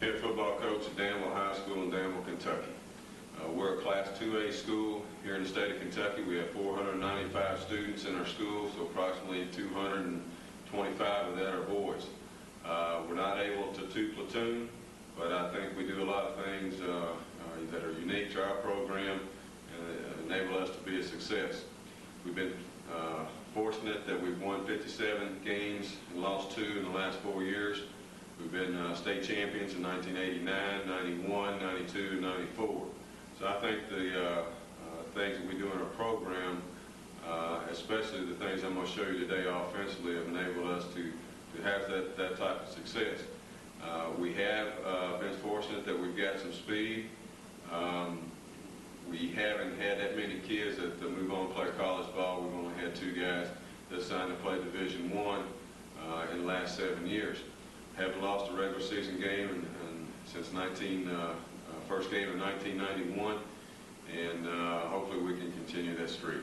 Head football coach at Danville High School in Danville, Kentucky. We're a Class 2A school here in the state of Kentucky. We have 495 students in our school, so approximately 225 of that are boys. We're not able to two-platoon, but I think we do a lot of things that are unique to our program and enable us to be a success. We've been fortunate that we've won 57 games and lost 2 in the last 4 years. We've been state champions in 1989, 91, 92, and 94. So I think the things that we do in our program, especially the things I'm going to show you today offensively, have enabled us to have that type of success. We have been fortunate that we've got some speed. We haven't had that many kids that move on to play college ball. We've only had 2 guys that signed to play Division I in the last 7 years. Haven't lost a regular season game since first game of 1991, and hopefully we can continue that streak.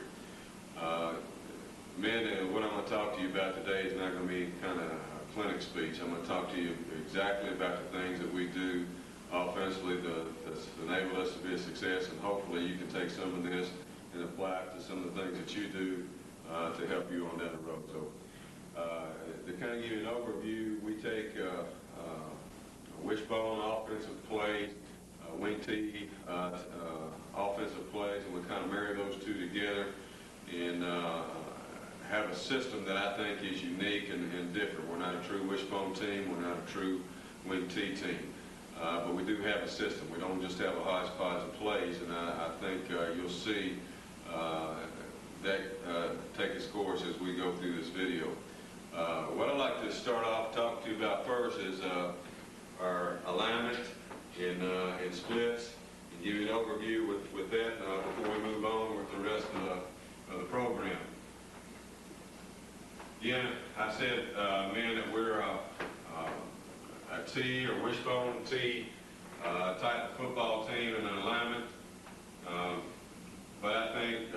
Men, what I'm going to talk to you about today is not going to be kind of a clinic speech. I'm going to talk to you exactly about the things that we do offensively that's enabled us to be a success, and hopefully you can take some of this and apply it to some of the things that you do to help you on down the road. So, to kind of give you an overview, we take wishbone offensive plays, wing tee offensive plays, and we kind of marry those two together and have a system that I think is unique and different. We're not a true wishbone team. We're not a true wing tee team. But we do have a system. We don't just have a hodgepodge of plays, and I think you'll see that take its course as we go through this video. What I'd like to start off talking to you about first is our alignment in splits, and give you an overview with that before we move on with the rest of the program. Again, I said, men, that we're a T or wishbone T type of football team in an alignment, but I think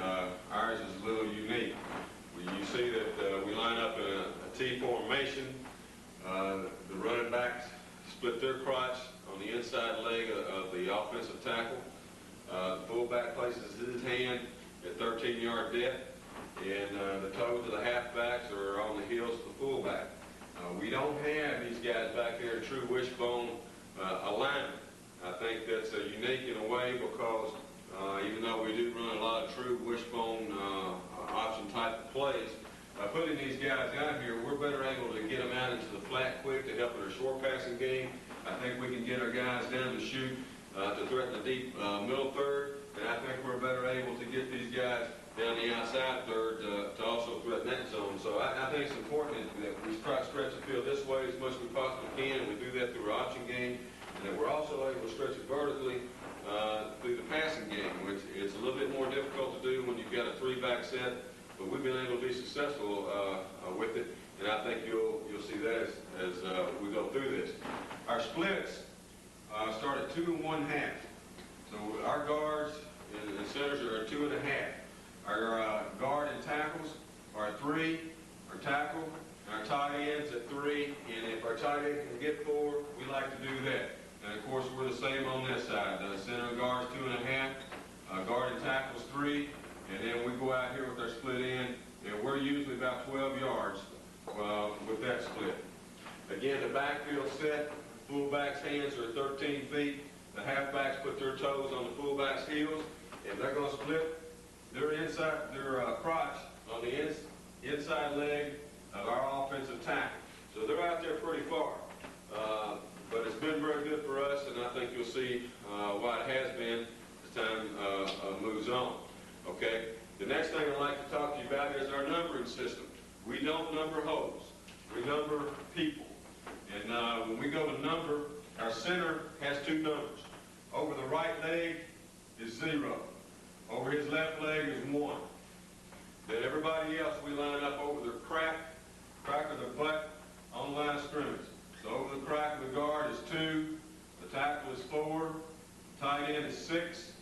ours is a little unique. You see that we line up in a T formation. The running backs split their crotch on the inside leg of the offensive tackle. The fullback places his hand at 13-yard depth, and the toes of the halfbacks are on the heels of the fullback. We don't have these guys back there in true wishbone alignment. I think that's unique in a way because even though we do run a lot of true wishbone option type of plays, by putting these guys out here, we're better able to get them out into the flat quick to help in our short passing game. I think we can get our guys down to shoot to threaten the deep middle third, and I think we're better able to get these guys down the outside third to also threaten that zone. So I think it's important that we try to stretch the field this way as much as we possibly can, and we do that through our option game, and that we're also able to stretch it vertically through the passing game, which it's a little bit more difficult to do when you've got a 3-back set, but we've been able to be successful with it, and I think you'll see that as we go through this. Our splits start at 2 1/2. So our guards and centers are at 2 1/2. Our guard and tackles are at 3, our tackle and our tight ends at 3, and if our tight end can get 4, we like to do that. And of course, we're the same on this side. The center and guard's 2 1/2, guard and tackle's 3, and then we go out here with our split end, and we're usually about 12 yards with that split. Again, the backfield set, fullback's hands are 13 feet. The halfbacks put their toes on the fullback's heels, and they're going to split their crotch on the inside leg of our offensive tackle. So they're out there pretty far. But it's been very good for us, and I think you'll see why it has been as time moves on. Okay? The next thing I'd like to talk to you about is our numbering system. We don't number hoes. We number people. And when we go to number, our center has 2 numbers. Over the right leg is 0. Over his left leg is 1. Then everybody else, we line up over the crack of the butt on the line of scrimmage. So over the crack of the guard is 2, the tackle is 4, the tight end is 6,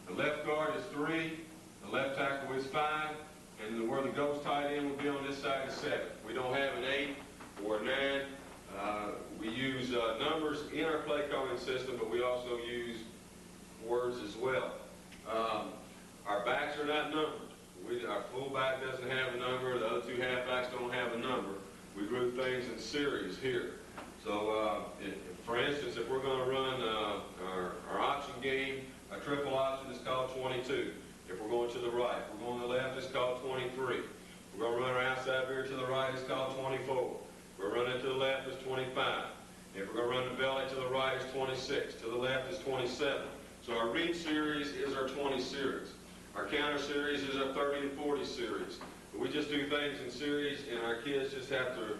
the left guard is 3, the left tackle is 5, and where the ghost tight end will be on this side is 7. We don't have an 8 or a 9. We use numbers in our play system, but we also use words as well. Our backs are not numbered. Our fullback doesn't have a number. The other two halfbacks don't have a number. We group things in series here. So, for instance, if we're going to run our option game, a triple option is called 22. If we're going to the right, if we're going to the left, it's called 23. If we're going to run our outside veer to the right, it's called 24. If we're running to the left, it's 25. If we're going to run the belly to the right, it's 26. To the left, it's 27. So our read series is our 20 series. Our counter series is our 30 and 40 series. We just do things in series, and our kids just have to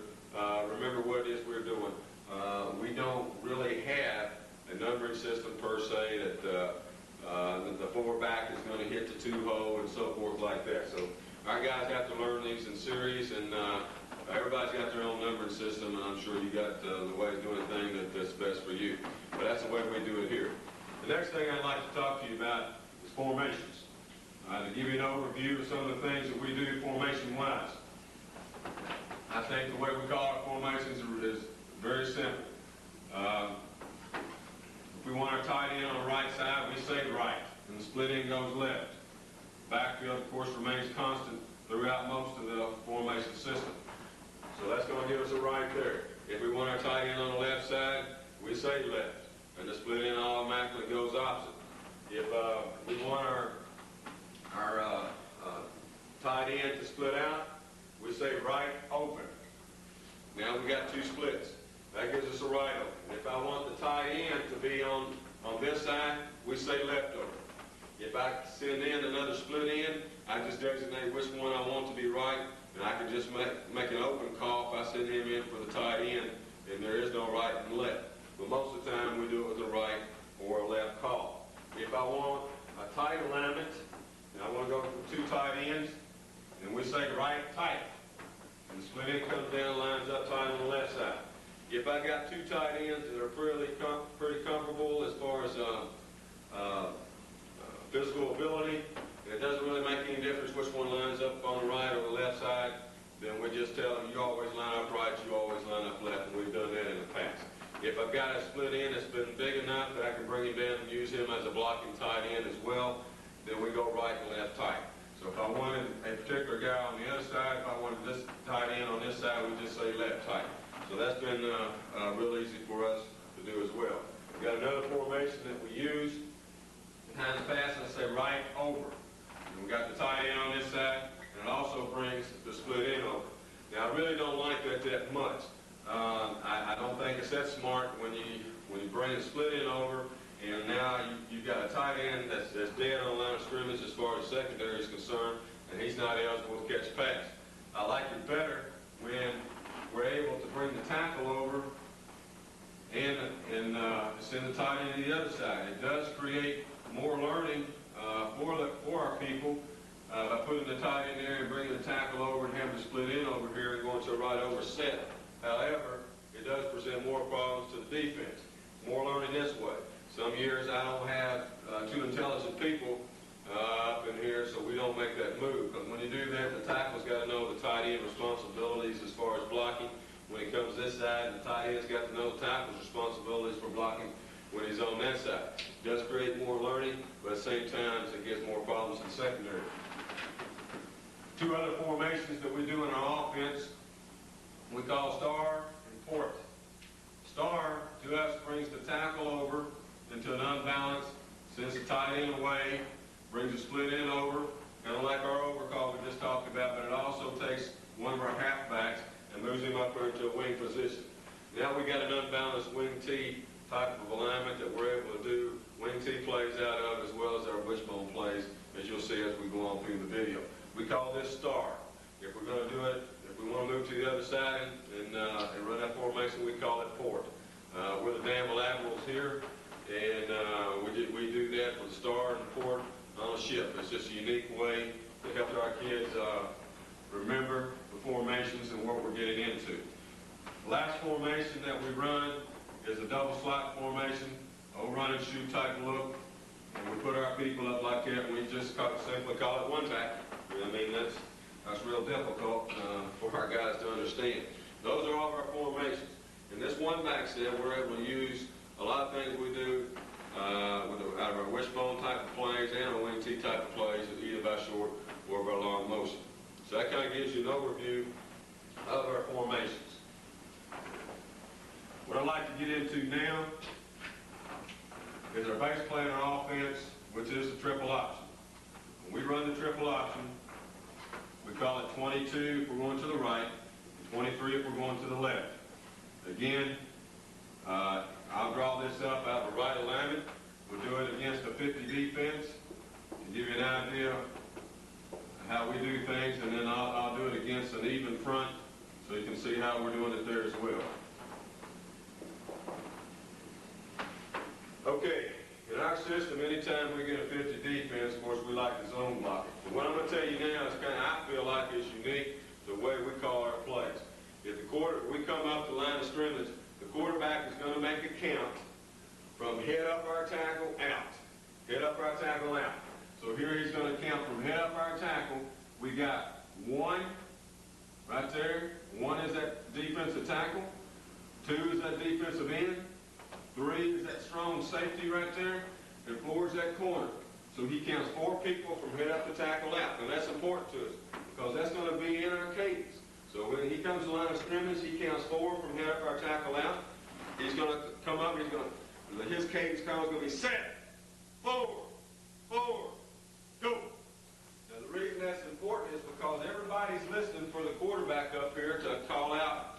remember what it is we're doing. We don't really have a numbering system per se that the fullback is going to hit the 2-hole and so forth like that. So our guys have to learn these in series, and everybody's got their own numbering system, and I'm sure you got the way of doing things that's best for you. But that's the way we do it here. The next thing I'd like to talk to you about is formations. To give you an overview of some of the things that we do formation-wise. I think the way we call our formations is very simple. If we want our tight end on the right side, we say right, and the split end goes left. Backfield, of course, remains constant throughout most of the formation system. So that's going to give us a right there. If we want our tight end on the left side, we say left, and the split end automatically goes opposite. If we want our tight end to split out, we say right open. Now we got two splits. That gives us a right open. If I want the tight end to be on this side, we say left open. If I send in another split end, I just designate which one I want to be right, and I can just make an open call if I send him in for the tight end, and there is no right and left. But most of the time we do it with a right or a left call. If I want a tight alignment, and I want to go from two tight ends, and we say right tight. And the split end comes down, lines up tight on the left side. If I got two tight ends that are pretty comfortable as far as physical ability, and it doesn't really make any difference which one lines up on the right or the left side, then we just tell them, you always line up right, you always line up left, and we've done that in the past. If I've got a split end that's been big enough that I can bring him down and use him as a blocking tight end as well, then we go right and left tight. So if I wanted a particular guy on the other side, if I wanted this tight end on this side, we just say left tight. So that's been real easy for us to do as well. We've got another formation that we use behind the pass, and I say right over. And we got the tight end on this side, and it also brings the split end over. Now I really don't like that much. I don't think it's that smart when you bring the split end over, and now you've got a tight end that's dead on the line of scrimmage as far as secondary is concerned, and he's not eligible to catch a pass. I like it better when we're able to bring the tackle over and send the tight end to the other side. It does create more learning for our people by putting the tight end there and bringing the tackle over and having to split in over here and going to a right over set. However, it does present more problems to the defense. More learning this way. Some years I don't have two intelligent people up in here, so we don't make that move. Because when you do that, the tackle's got to know the tight end responsibilities as far as blocking. When he comes this side, the tight end's got to know the tackle's responsibilities for blocking when he's on that side. It does create more learning, but at the same time, it gives more problems in secondary. Two other formations that we do in our offense, we call star and port. Star, to us, brings the tackle over into an unbalanced, sends the tight end away, brings a split end over, kind of like our overcall we just talked about, but it also takes one of our halfbacks and moves him up into a wing position. Now we got an unbalanced wing T type of alignment that we're able to do wing T plays out of, as well as our wishbone plays, as you'll see as we go on through the video. We call this star. If we're going to do it, if we want to move to the other side and run that formation, we call it port. We're the Danville Admirals here, and we do that with star and port on a ship. It's just a unique way to help our kids remember the formations and what we're getting into. The last formation that we run is a double slot formation, a run and shoot type look. And we put our people up like that, and we just simply call it one back. I mean, that's real difficult for our guys to understand. Those are all of our formations. In this one back set, we're able to use a lot of things we do out of our wishbone type of plays and our wing T type of plays, either by short or by long motion. So that kind of gives you an overview of our formations. What I'd like to get into now is our base play in our offense, which is the triple option. When we run the triple option, we call it 22 if we're going to the right, and 23 if we're going to the left. Again, I'll draw this up out of a right alignment. We'll do it against a 50 defense to give you an idea of how we do things, and then I'll do it against an even front so you can see how we're doing it there as well. Okay, in our system, anytime we get a 50 defense, of course, we like the zone blocking. But what I'm going to tell you now is I feel like it's unique the way we call our plays. If we come up the line of scrimmage, the quarterback is going to make a count from head up our tackle out. Head up our tackle out. So here he's going to count from head up our tackle. We got 1 right there. 1 is that defensive tackle. 2 is that defensive end. 3 is that strong safety right there. And 4 is that corner. So he counts 4 people from head up the tackle out. And that's important to us because that's going to be in our cadence. So when he comes to the line of scrimmage, he counts 4 from head up our tackle out. He's going to come up, his cadence call is going to be set, forward, go. Now the reason that's important is because everybody's listening for the quarterback up here to call out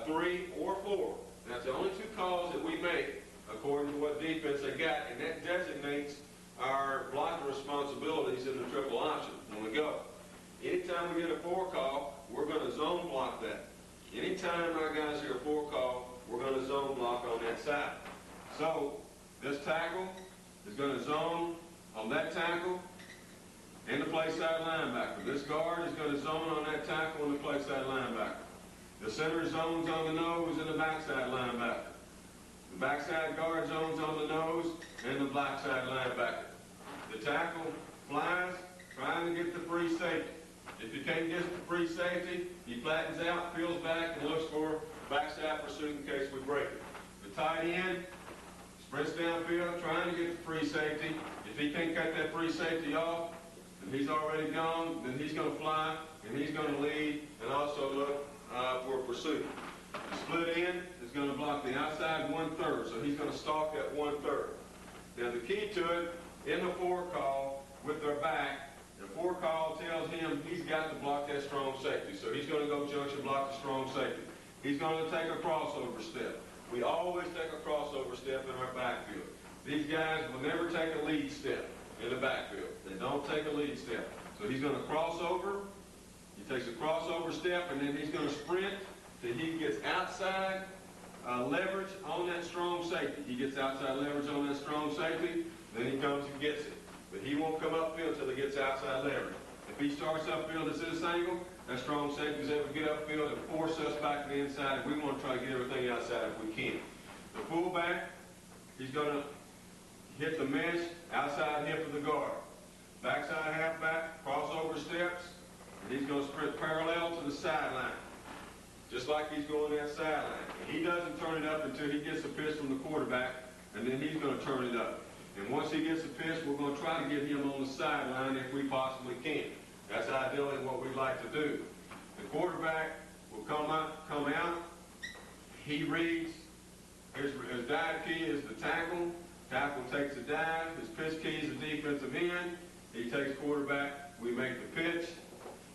3 or 4. That's the only 2 calls that we make according to what defense they got, and that designates our blocking responsibilities in the triple option when we go. Anytime we get a 4 call, we're going to zone block that. Anytime our guys hear a 4 call, we're going to zone block on that side. So this tackle is going to zone on that tackle and the play side linebacker. This guard is going to zone on that tackle and the play side linebacker. The center zones on the nose and the backside linebacker. The backside guard zones on the nose and the backside linebacker. The tackle flies, trying to get the free safety. If you can't get the free safety, he flattens out, peels back, and looks for backside pursuit in case we break it. The tight end sprints downfield, trying to get the free safety. If he can't cut that free safety off, and he's already gone, then he's going to fly, and he's going to lead, and also look for pursuit. The split end is going to block the outside 1/3, so he's going to stalk that 1/3. Now the key to it, in the 4 call, with their back, the 4 call tells him he's got to block that strong safety. So he's going to go junction block the strong safety. He's going to take a crossover step. We always take a crossover step in our backfield. These guys will never take a lead step in the backfield. They don't take a lead step. So he's going to cross over. He takes a crossover step, and then he's going to sprint till he gets outside leverage on that strong safety. He gets outside leverage on that strong safety, then he comes and gets it. But he won't come upfield until he gets outside leverage. If he starts upfield at this angle, that strong safety is able to get upfield and force us back to the inside, and we want to try to get everything outside if we can. The fullback, he's going to hit the mesh, outside hip of the guard. Backside halfback, crossover steps, and he's going to sprint parallel to the sideline, just like he's going that sideline. And he doesn't turn it up until he gets a pitch from the quarterback, and then he's going to turn it up. And once he gets a pitch, we're going to try to get him on the sideline if we possibly can. That's ideally what we'd like to do. The quarterback will come out. He reads. His dive key is the tackle. Tackle takes a dive. His pitch key is the defensive end. He takes quarterback. We make the pitch.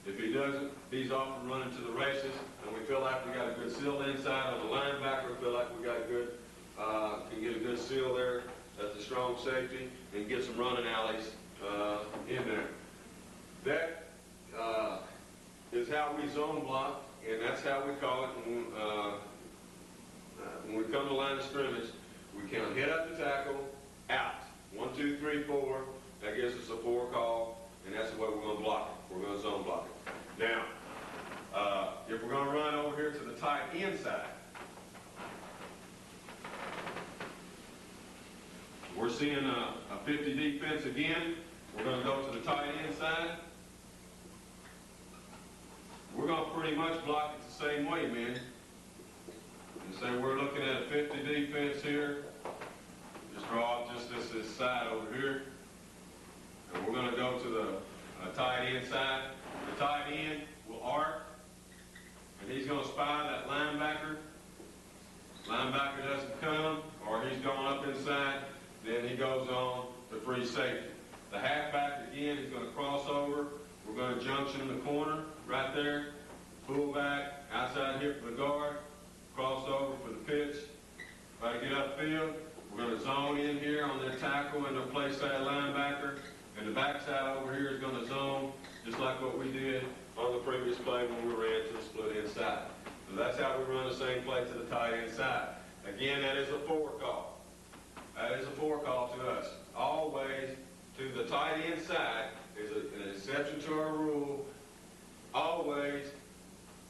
If he doesn't, he's off and running to the races. And we feel like we got a good seal inside on the linebacker. We feel like we got a good, can get a good seal there. That's a strong safety, and get some running alleys in there. That is how we zone block, and that's how we call it when we come to the line of scrimmage. We count head up the tackle, out. 1, 2, 3, 4. That gives us a 4 call, and that's the way we're going to block it. We're going to zone block it. Now, if we're going to run over here to the tight end side, we're seeing a 50 defense again. We're going to go to the tight end side. We're going to pretty much block it the same way, man. And say we're looking at a 50 defense here. Just draw just this side over here. And we're going to go to the tight end side. The tight end will arc, and he's going to spy that linebacker. Linebacker doesn't come, or he's going up inside, then he goes on to free safety. The halfback, again, is going to cross over. We're going to junction in the corner right there. Fullback, outside hip for the guard, cross over for the pitch. Try to get upfield. We're going to zone in here on the tackle and the play side linebacker. And the backside over here is going to zone, just like what we did on the previous play when we ran to the split inside. So that's how we run the same play to the tight end side. Again, that is a four call. That is a four call to us. Always to the tight end side is an exception to our rule. Always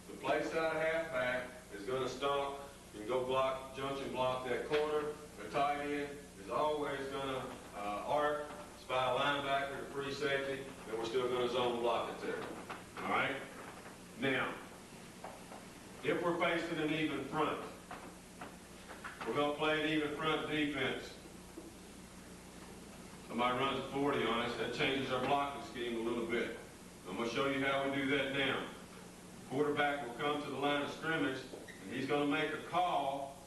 the play side halfback is going to stomp and go block, junction block that corner. The tight end is always going to arc, spy a linebacker to free safety, and we're still going to zone block it there. All right? Now, if we're facing an even front, we're going to play an even front defense. Somebody runs a 40 on us, that changes our blocking scheme a little bit. I'm going to show you how we do that now. Quarterback will come to the line of scrimmage, and he's going to make a call,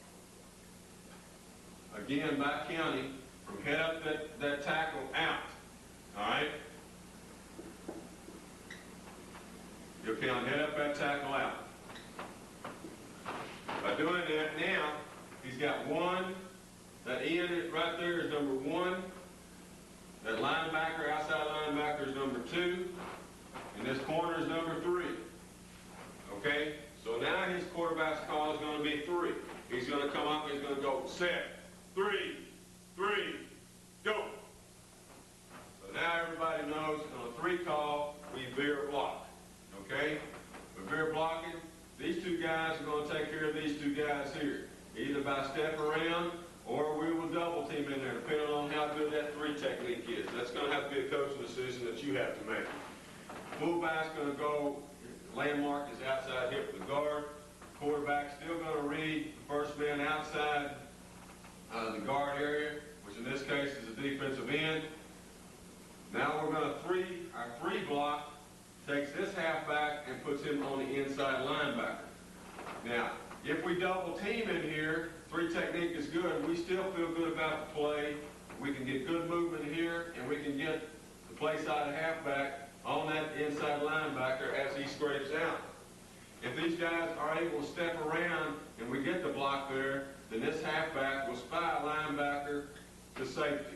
again by county, from head up that tackle out. All right? You'll count head up that tackle out. By doing that now, he's got one. That end right there is number 1. That linebacker, outside linebacker, is number 2. And this corner is number 3. Okay? So now his quarterback's call is going to be 3. He's going to come up and he's going to go set, 3, 3, go. So now everybody knows on a 3 call, we veer block. Okay? With veer blocking, these 2 guys are going to take care of these 2 guys here. Either by step around or we will double team in there, depending on how good that 3 technique is. That's going to have to be a coaching decision that you have to make. Fullback's going to go, landmark is outside hip of the guard. Quarterback's still going to read the first man outside the guard area, which in this case is a defensive end. Now we're going to our 3 block takes this halfback and puts him on the inside linebacker. Now, if we double team in here, 3 technique is good. We still feel good about the play. We can get good movement here, and we can get the play side halfback on that inside linebacker as he scrapes out. If these guys are able to step around and we get the block there, then this halfback will spy a linebacker to safety.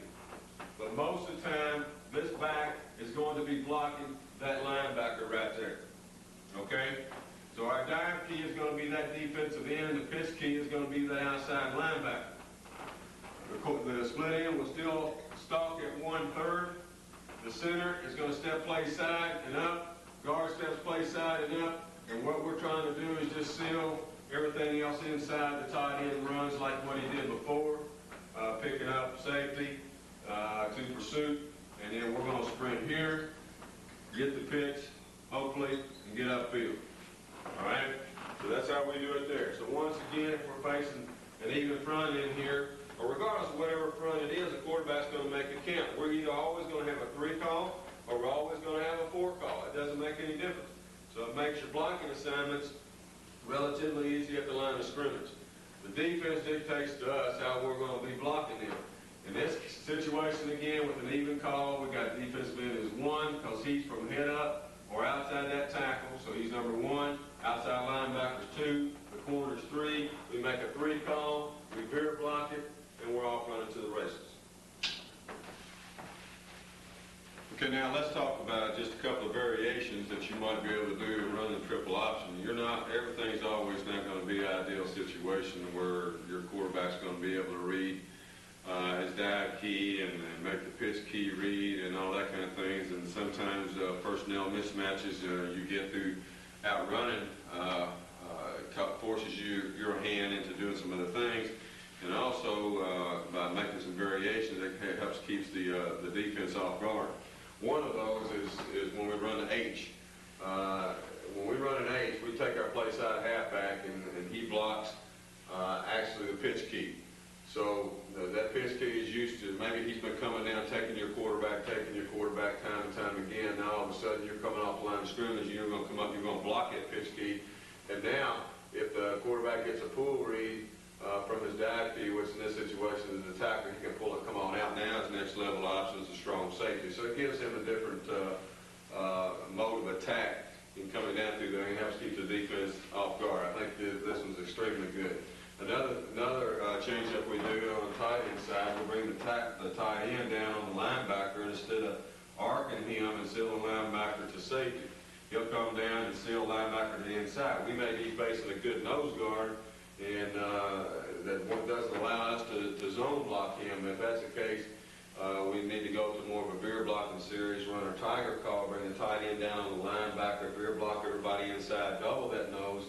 But most of the time, this back is going to be blocking that linebacker right there. Okay? So our dive key is going to be that defensive end. The pitch key is going to be the outside linebacker. The split end will still stalk at 1/3. The center is going to step play side and up. Guard steps play side and up. And what we're trying to do is just seal everything else inside. The tight end runs like what he did before, picking up safety to pursuit. And then we're going to sprint here, get the pitch, hopefully, and get upfield. All right? So that's how we do it there. So once again, if we're facing an even front in here, or regardless of whatever front it is, the quarterback's going to make a count. We're either always going to have a 3 call, or we're always going to have a 4 call. It doesn't make any difference. So it makes your blocking assignments relatively easy at the line of scrimmage. The defense dictates to us how we're going to be blocking them. In this situation, again, with an even call, we got defensive end as 1 because he's from head up or outside that tackle. So he's number 1. Outside linebackers 2. The corner's 3. We make a 3 call. We veer block it, and we're off running to the races. Okay, now let's talk about just a couple of variations that you might be able to do running triple option. Everything's always not going to be an ideal situation where your quarterback's going to be able to read his dive key and make the pitch key read and all that kind of things. And sometimes personnel mismatches you get through outrunning forces your hand into doing some other things. And also by making some variations, that helps keeps the defense off guard. One of those is when we run the H. When we run an H, we take our play side halfback and he blocks of a sudden you're coming off the line of scrimmage, and you're going to come up, you're going to block that pitch key. And now, if the quarterback gets a pull read from his dive key, which in this situation is the attacker, he can pull it, come on out. Now his next level option is a strong safety. So it gives him a different mode of attack in coming down through there, and helps keep the defense off guard. I think this one's extremely good. Another change-up we do on the tight end side, we'll bring the tight end down on the linebacker, and instead of arcing him and sealing the linebacker to safety, he'll come down and seal linebacker to the inside. We may be facing a good nose guard, and that doesn't allow us to zone block him. If that's the case, we need to go to more of a Veer blocking series, run our tiger call, bring the tight end down on the linebacker, Veer block everybody inside, double that nose,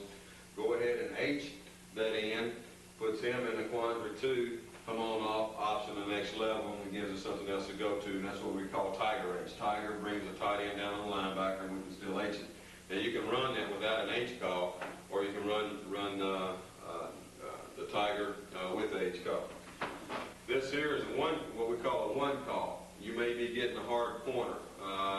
go ahead and H that end, puts him in the quandary 2, come on off, option the next level, and gives us something else to go to, and that's what we call Tiger H. Tiger brings the tight end down on the linebacker, and we can still H it. Now you can run that without an H call, or you can run the Tiger with the H call. This here is what we call a one call. You may be getting a hard corner.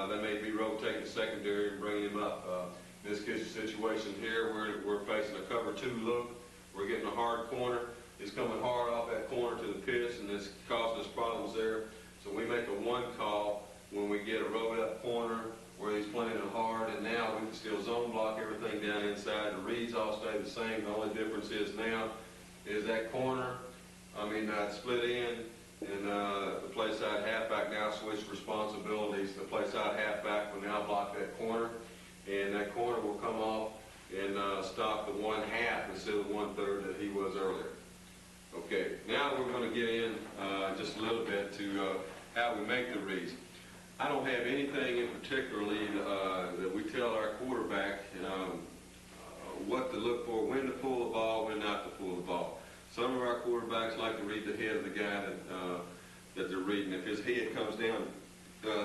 They may be rotating the secondary and bringing him up. This situation here, we're facing a cover 2 look. We're getting a hard corner. It's coming hard off that corner to the pitch, and it's causing us problems there. So we make a one call when we get a rolled up corner where he's playing it hard, and now we can still zone block everything down inside. The reads all stay the same. The only difference is now is that corner, split in, and the play side halfback now switched responsibilities. The play side halfback will now block that corner, and that corner will come off and stop the 1/2 instead of 1/3 that he was earlier. Okay, now we're going to get in just a little bit to how we make the reads. I don't have anything in particularly that we tell our quarterback what to look for, when to pull the ball, when not to pull the ball. Some of our quarterbacks like to read the head of the guy that they're reading. If his head comes down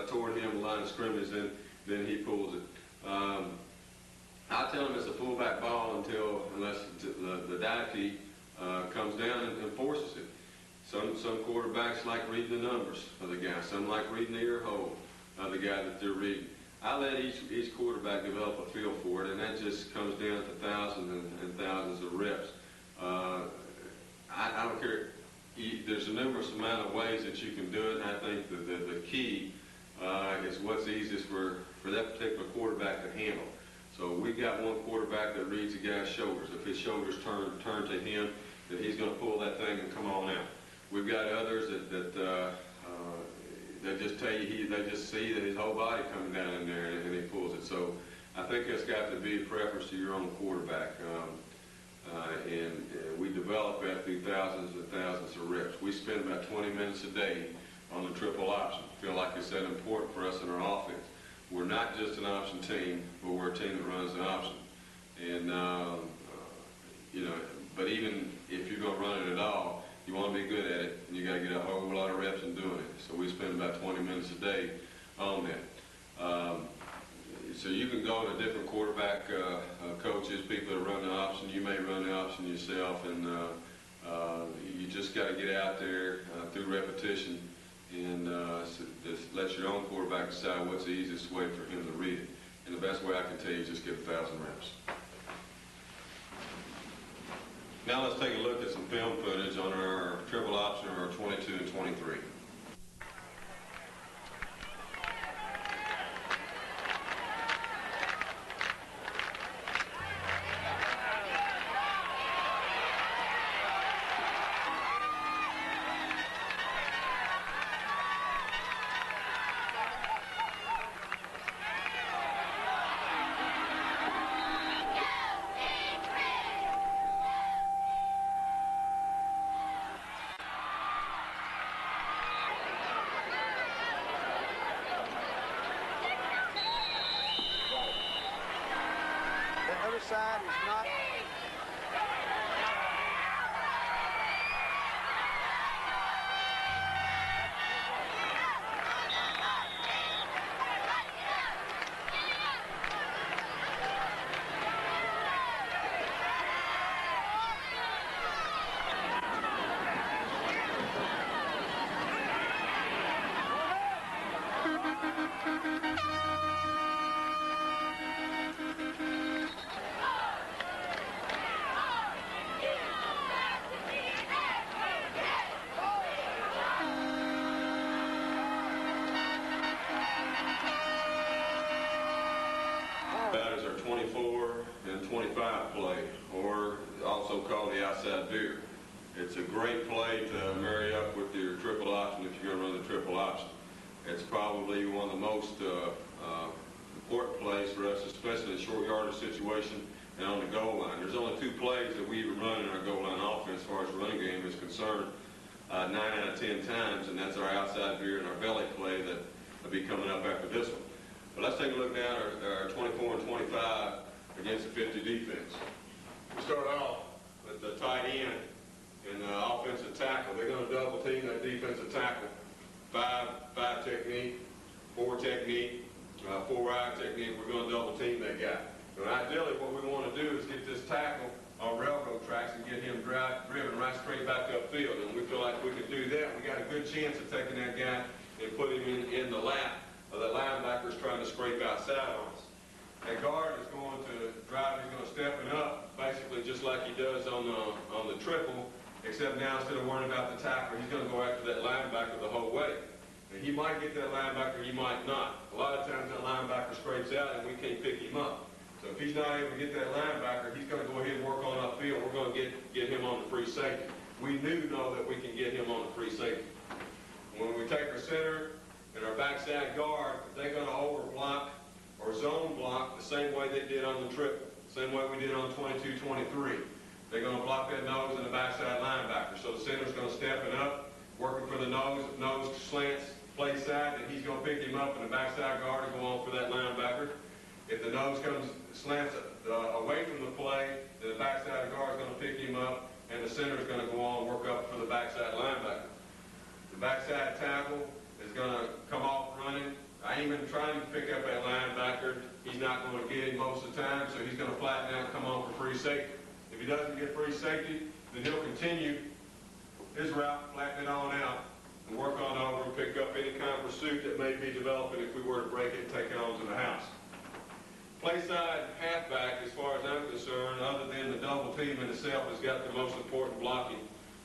toward him, the line of scrimmage, then he pulls it. I'll tell him it's a fullback ball unless the dive key comes down and forces it. Some quarterbacks like reading the numbers of the guy. Some like reading the ear hole of the guy that they're reading. I let each quarterback develop a feel for it, and that just comes down to thousands and thousands of reps. I don't care. There's a numerous amount of ways that you can do it, and I think the key is what's easiest for that particular quarterback to handle. So we've got one quarterback that reads the guy's shoulders. If his shoulders turn to him, then he's going to pull that thing and come on out. We've got others that just tell you, they just see that his whole body coming down in there and he pulls it. So I think that's got to be a preference to your own quarterback. And we develop that through thousands and thousands of reps. We spend about 20 minutes a day on the triple option. I feel like it's that important for us in our offense. We're not just an option team, but we're a team that runs an option. And, but even if you're going to run it at all, you want to be good at it, and you got to get a whole lot of reps in doing it. So we spend about 20 minutes a day on that. So you can go to different quarterback coaches, people that run the option. You may run the option yourself, and you just got to get out there through repetition and just let your own quarterback decide what's the easiest way for him to read it. And the best way I can tell you is just get 1,000 reps. Now let's take a look at some film footage on our triple option or our 22 and 23. Side is not. It's a great play to marry up with your triple option if you're going to run the triple option. It's probably one of the most important plays for us, especially in a short yardage situation and on the goal line. There's only 2 plays that we even run in our goal line offense as far as the running game is concerned, 9 out of 10 times, and that's our outside veer and our belly play that will be coming up after this one. But let's take a look now at our 24 and 25 against the 50 defense. We start off with the tight end and the offensive tackle. They're going to double team that defensive tackle. 5 technique, 4 technique, 4 eye technique. We're going to double team that guy. And ideally, what we want to do is get this tackle on railroad tracks and get him driven right straight back upfield. And we feel like we can do that. We got a good chance of taking that guy and put him in the lap of the linebackers trying to scrape outside on us. That guard is going to drive. He's going to step it up, basically just like he does on the triple, except now instead of worrying about the tackle, he's going to go after that linebacker the whole way. And he might get that linebacker, he might not. A lot of times that linebacker scrapes out and we can't pick him up. So if he's not able to get that linebacker, he's going to go ahead and work on upfield. We're going to get him on the free safety. We know that we can get him on the free safety. When we take our center and our backside guard, they're going to over block or zone block the same way they did on the triple, same way we did on 22-23. They're going to block that nose and the backside linebacker. So the center's going to step it up, working for the nose. If nose slants play side, then he's going to pick him up, and the backside guard will go on for that linebacker. If the nose slants away from the play, then the backside guard is going to pick him up, and the center is going to go on and work up for the backside linebacker. The backside tackle is going to come off running. I ain't even trying to pick up that linebacker. He's not going to get him most of the time, so he's going to flatten out and come on for free safety. If he doesn't get free safety, then he'll continue his route, flatten it on out, and work on over and pick up any kind of pursuit that may be developing if we were to break it and take it on to the house. Play side halfback, as far as I'm concerned, other than the double team in itself, has got the most important blocking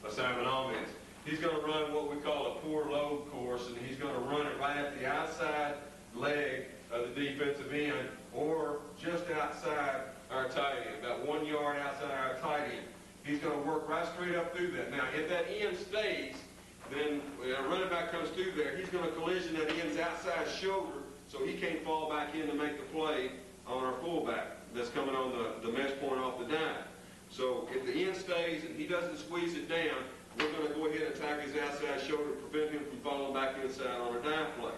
assignment on this. He's going to run what we call a poor load course, and he's going to run it right at the outside leg of the defensive end, or just outside our tight end, about 1 yard outside our tight end. He's going to work right straight up through that. Now, if that end stays, then when a running back comes through there, he's going to collision that end's outside shoulder, so he can't fall back in to make the play on our fullback that's coming on the mesh point off the dime. So if the end stays and he doesn't squeeze it down, we're going to go ahead and attack his outside shoulder to prevent him from falling back inside on a dime play.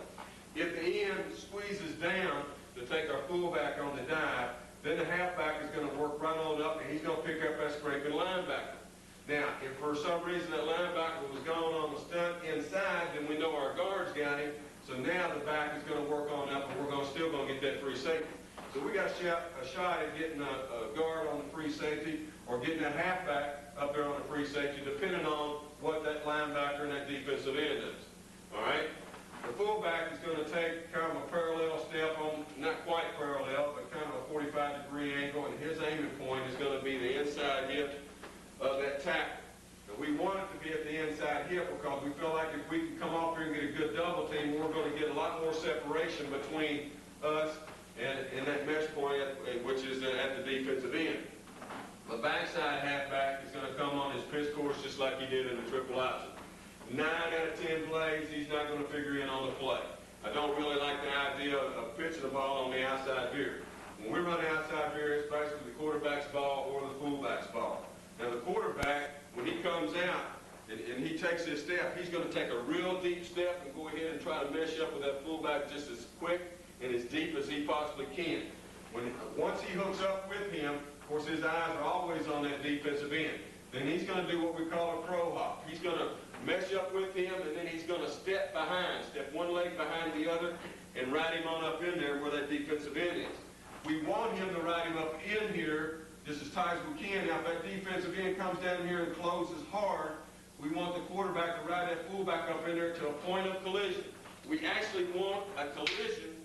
If the end squeezes down to take our fullback on the dive, then the halfback is going to work right on up, and he's going to pick up that scraping linebacker. Now, if for some reason that linebacker was gone on the stunt inside, then we know our guard's got him. So now the back is going to work on up, and we're still going to get that free safety. So we got a shot at getting a guard on the free safety or getting that halfback up there on the free safety, depending on what that linebacker and that defensive end does. All right? The fullback is going to take kind of a parallel step on, not quite parallel, but kind of a 45-degree angle, and his aiming point is going to be the inside hip of that tackle. And we want it to be at the inside hip because we feel like if we can come off here and get a good double team, we're going to get a lot more separation between us and that mesh point, which is at the defensive end. The backside halfback is going to come on his pitch course just like he did in the triple option. 9 out of 10 plays, he's not going to figure in on the play. I don't really like the idea of pitching the ball on the outside veer. When we run outside veer, it's basically the quarterback's ball or the fullback's ball. Now the quarterback, when he comes out and he takes his step, he's going to take a real deep step and go ahead and try to mesh up with that fullback just as quick and as deep as he possibly can. Once he hooks up with him, of course his eyes are always on that defensive end. Then he's going to do what we call a crow hop. He's going to mesh up with him, and then he's going to step one leg behind the other, and ride him on up in there where that defensive end is. We want him to ride him up in here just as tight as we can. Now, if that defensive end comes down here and closes hard, we want the quarterback to ride that fullback up in there to a point of collision. We actually want a collision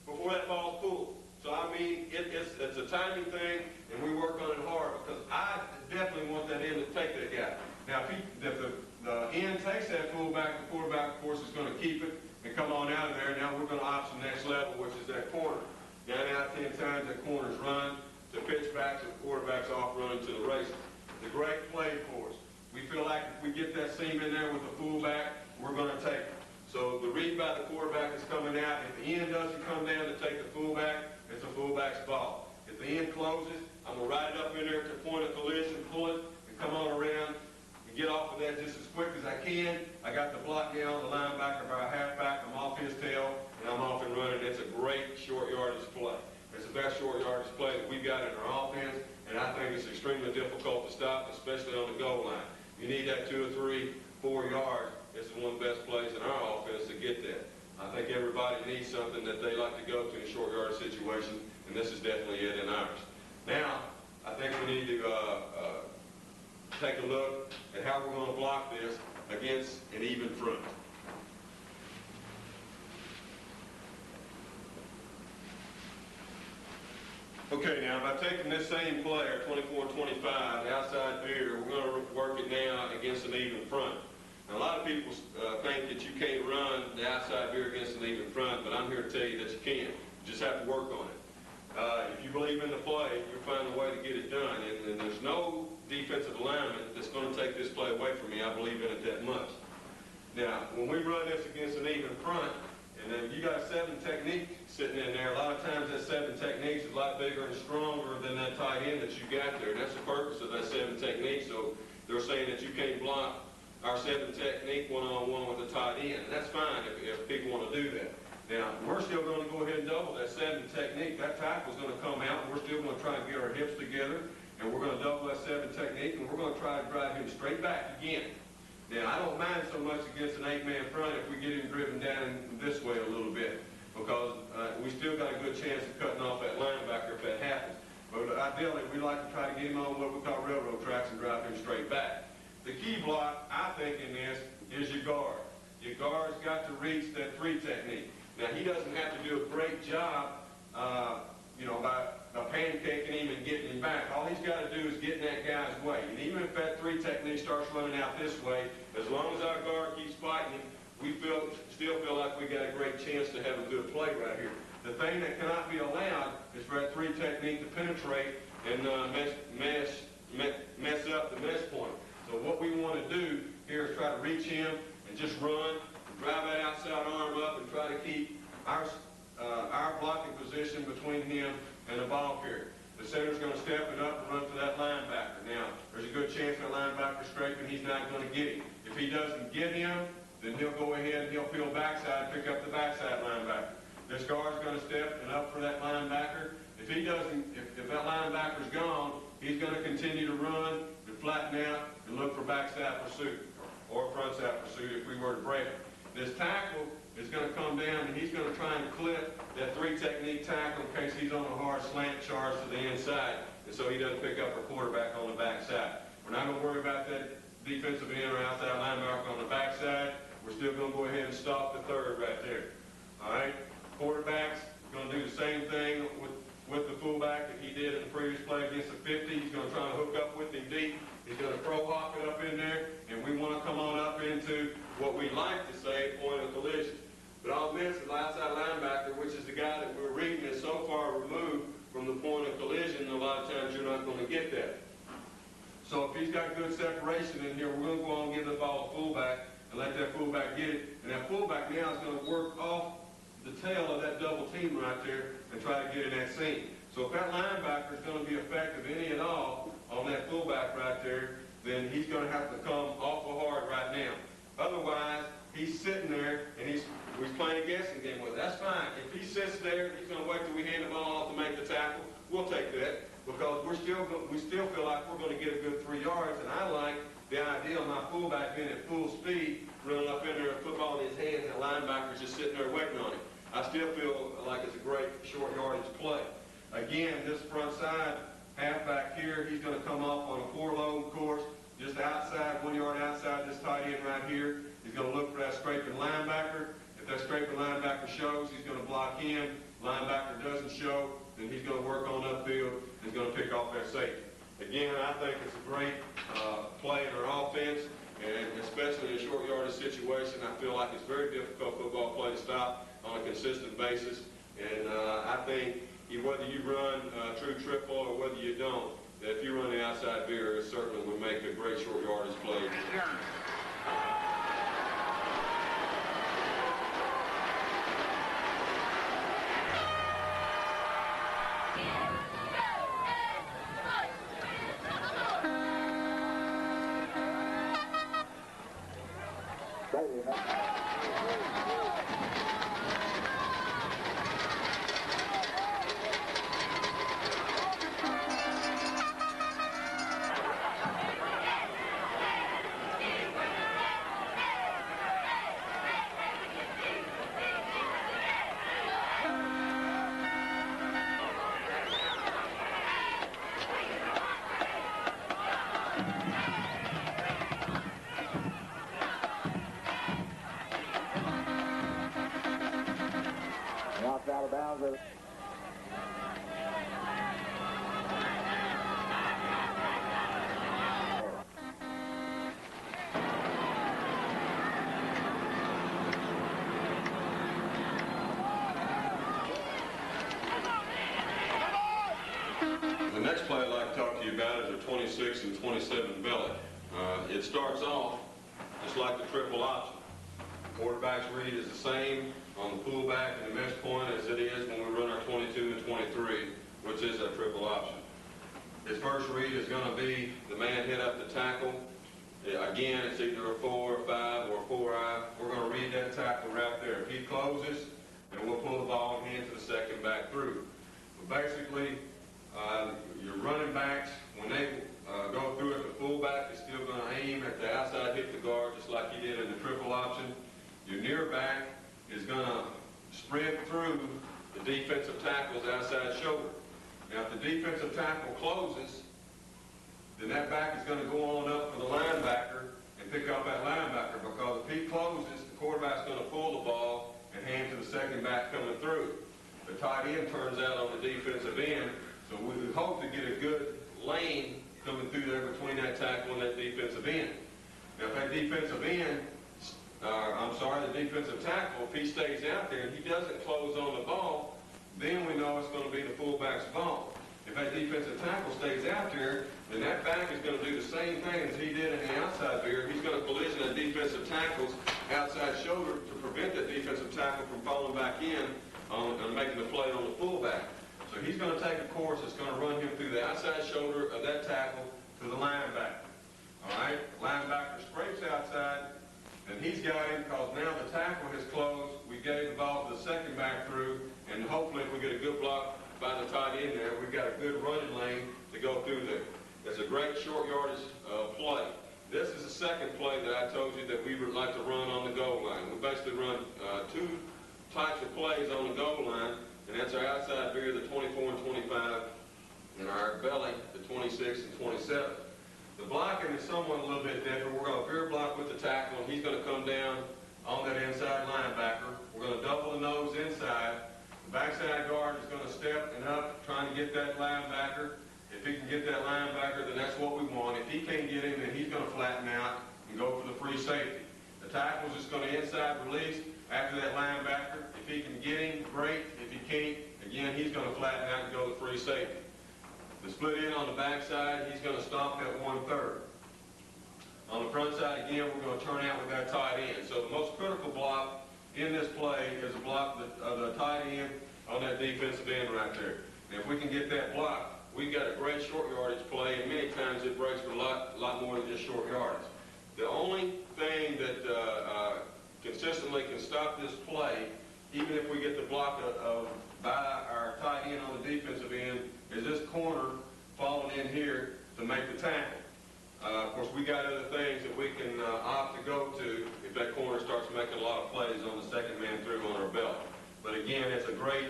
before that ball's pulled. So, I mean, it's a timing thing, and we work on it hard because I definitely want that end to take that guy. Now, if the end takes that fullback, the quarterback, of course, is going to keep it and come on out of there. Now we're going to option next level, which is that corner. 9 out of 10 times that corner's run to pitch back, so the quarterback's off running to the races. It's a great play for us. we feel like if we get that seam in there with the fullback, we're going to take it. So the read by the quarterback is coming out. If the end doesn't come down to take the fullback, it's a fullback's ball. If the end closes, I'm going to ride it up in there to the point of collision, pull it, and come on around and get off of that just as quick as I can. I got the block down, the linebacker by a halfback. I'm off his tail, and I'm off and running. It's a great short yardage play. It's the best short yardage play that we've got in our offense, and I think it's extremely difficult to stop, especially on the goal line. You need that 2 or 3, 4 yards. It's one of the best plays in our offense to get that. I think everybody needs something that they like to go to in a short yardage situation, and this is definitely it in ours. Now, I think we need to take a look at how we're going to block this against an even front. Okay, now by taking this same player, 24-25, the outside Veer, we're going to work it now against an even front. Now, a lot of people think that you can't run the outside Veer against an even front, but I'm here to tell you that you can. You just have to work on it. If you believe in the play, you'll find a way to get it done. And there's no defensive alignment that's going to take this play away from me. I believe in it that much. Now, when we run this against an even front, and then you got a 7 technique sitting in there, a lot of times that 7 techniques is a lot bigger and stronger than that tight end that you got there. And that's the purpose of that 7 technique. So they're saying that you can't block our 7 technique one-on-one with the tight end. And that's fine if people want to do that. Now, we're still going to go ahead and double that 7 technique. That tackle's going to come out, and we're still going to try and get our hips together, and we're going to double that 7 technique, and we're going to try to drive him straight back again. Now, I don't mind so much against an 8-man front if we get him driven down this way a little bit, because we still got a good chance of cutting off that linebacker if that happens. But ideally, we like to try to get him on what we call railroad tracks and drive him straight back. The key block, I think, in this is your guard. Your guard's got to reach that 3 technique. Now, he doesn't have to do a great job, by pancaking him and getting him back. All he's got to do is get in that guy's way. And even if that 3 technique starts running out this way, as long as our guard keeps fighting him, we still feel like we got a great chance to have a good play right here. The thing that cannot be allowed is for that 3 technique to penetrate and mess up the mesh point. So what we want to do here is try to reach him and just run, drive that outside arm up, and try to keep our blocking position between him and the ball carrier. The center's going to step it up and run for that linebacker. Now, there's a good chance that linebacker scraping, he's not going to get him. If he doesn't get him, then he'll go ahead and he'll peel backside and pick up the backside linebacker. This guard's going to step and up for that linebacker. If he doesn't, if that linebacker's gone, he's going to continue to run and flatten out and look for backside pursuit or frontside pursuit if we were to break it. This tackle is going to come down and he's going to try and clip that 3 technique tackle in case he's on a hard slant charge to the inside, and so he doesn't pick up our quarterback on the backside. We're not going to worry about that defensive end or outside linebacker on the backside. We're still going to go ahead and stop the 3rd right there. All right? Quarterback's going to do the same thing with the fullback that he did in the previous play against the 50. He's going to try to hook up with him deep. He's going to pro hop it up in there, and we want to come on up into what we like to say point of collision. But I'll miss the outside linebacker, which is the guy that we're reading, is so far removed from the point of collision, a lot of times you're not going to get that. So if he's got good separation in here, we're going to go on and give the ball a fullback and let that fullback get it. And that fullback now is going to work off the tail of that double team right there and try to get in that seam. So if that linebacker is going to be effective any at all on that fullback right there, then he's going to have to come awful hard right now. Otherwise, he's sitting there and he's playing a guessing game with it. That's fine. If he sits there, he's going to wait till we hand the ball off to make the tackle. We'll take that because we still feel like we're going to get a good 3 yards, and I like the idea of my fullback being at full speed, running up in there with football in his hands, and the linebacker's just sitting there waiting on him. I still feel like it's a great short yardage play. Again, this front side halfback here, he's going to come off on a 4-load course, just outside, 1 yard outside this tight end right here. He's going to look for that scraping linebacker. If that scraping linebacker shows, he's going to block him. Linebacker doesn't show, then he's going to work on upfield. He's going to pick off that safety. Again, I think it's a great play in our offense, and especially in a short yardage situation, I feel like it's very difficult football play to stop on a consistent basis. And I think whether you run true triple or whether you don't, that if you run the outside veer, it certainly would make a great short yardage play. Out of bounds. The next play I'd like to talk to you about is a 26 and 27 belly. It starts off just like the triple option. Quarterback's read is the same on the fullback and the mesh point as it is when we run our 22 and 23, which is a triple option. His first read is going to be the man hit up the tackle. Again, it's either a 4, a 5, or a 4-eye. We're going to read that tackle right there. If he closes, then we'll pull the ball and hand to the second back through. But basically, your running backs, when they go through it, the fullback is still going to aim at the outside, hit the guard, just like he did in the triple option. Your near back is going to sprint through the defensive tackle's outside shoulder. Now, if the defensive tackle closes, then that back is going to go on up for the linebacker and pick up that linebacker, because if he closes, the quarterback's going to pull the ball and hand to the second back coming through. The tight end turns out on the defensive end, so we hope to get a good lane coming through there between that tackle and that defensive end. Now, if that defensive end, the defensive tackle, if he stays out there and he doesn't close on the ball, then we know it's going to be the fullback's ball. If that defensive tackle stays out there, then that back is going to do the same thing as he did in the outside veer. He's going to collision that defensive tackle's outside shoulder to prevent that defensive tackle from falling back in and making the play on the fullback. So he's going to take a course that's going to run him through the outside shoulder of that tackle to the linebacker. All right? Linebacker scrapes outside, and he's got him because now the tackle has closed. We gave the ball to the second back through, and hopefully if we get a good block by the tight end there, we've got a good running lane to go through there. It's a great short yardage play. This is the second play that I told you that we would like to run on the goal line. We basically run two types of plays on the goal line, and that's our outside veer, the 24 and 25, and our belly, the 26 and 27. The blocking is somewhat a little bit different. We're going to veer block with the tackle, and he's going to come down on that inside linebacker. We're going to double the nose inside. The backside guard is going to step and up, trying to get that linebacker. If he can get that linebacker, then that's what we want. If he can't get him, then he's going to flatten out and go for the free safety. The tackle's just going to inside release after that linebacker. If he can get him, great. If he can't, again, he's going to flatten out and go to free safety. The split in on the backside, he's going to stop at 1/3. On the front side, again, we're going to turn out with that tight end. So the most critical block in this play is a block of the tight end on that defensive end right there. And if we can get that block, we've got a great short yardage play, and many times it breaks for a lot more than just short yardage. The only thing that consistently can stop this play, even if we get the block by our tight end on the defensive end, is this corner falling in here to make the tackle. Of course, we got other things that we can opt to go to if that corner starts making a lot of plays on the second man through on our belt. But again, it's a great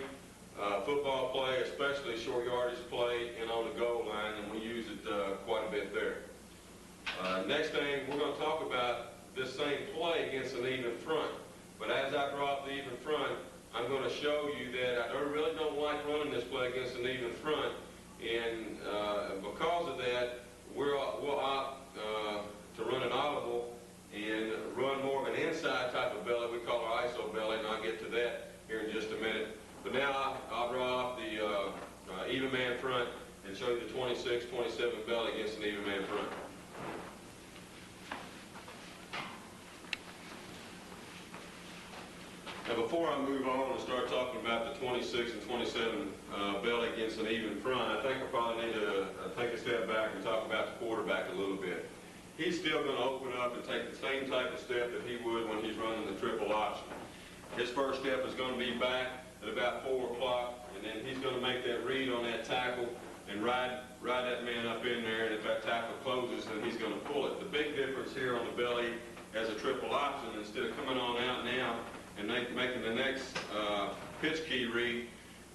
football play, especially short yardage play and on the goal line, and we use it quite a bit there. Next thing, we're going to talk about this same play against an even front. But as I draw up the even front, I'm going to show you that I really don't like running this play against an even front, and because of that, we'll opt to run an audible and run more of an inside type of belly. We call our ISO belly, and I'll get to that here in just a minute. But now I'll draw off the even man front and show you the 26, 27 and belly against an even man front. Now before I move on and start talking about the 26 and 27 belly against an even front, I think I probably need to take a step back and talk about the quarterback a little bit. He's still going to open up and take the same type of step that he would when he's running the triple option. His first step is going to be back at about 4 o'clock, and then he's going to make that read on that tackle and ride that man up in there, and if that tackle closes, then he's going to pull it. The big difference here on the belly as a triple option, instead of coming on out now and making the next pitch key read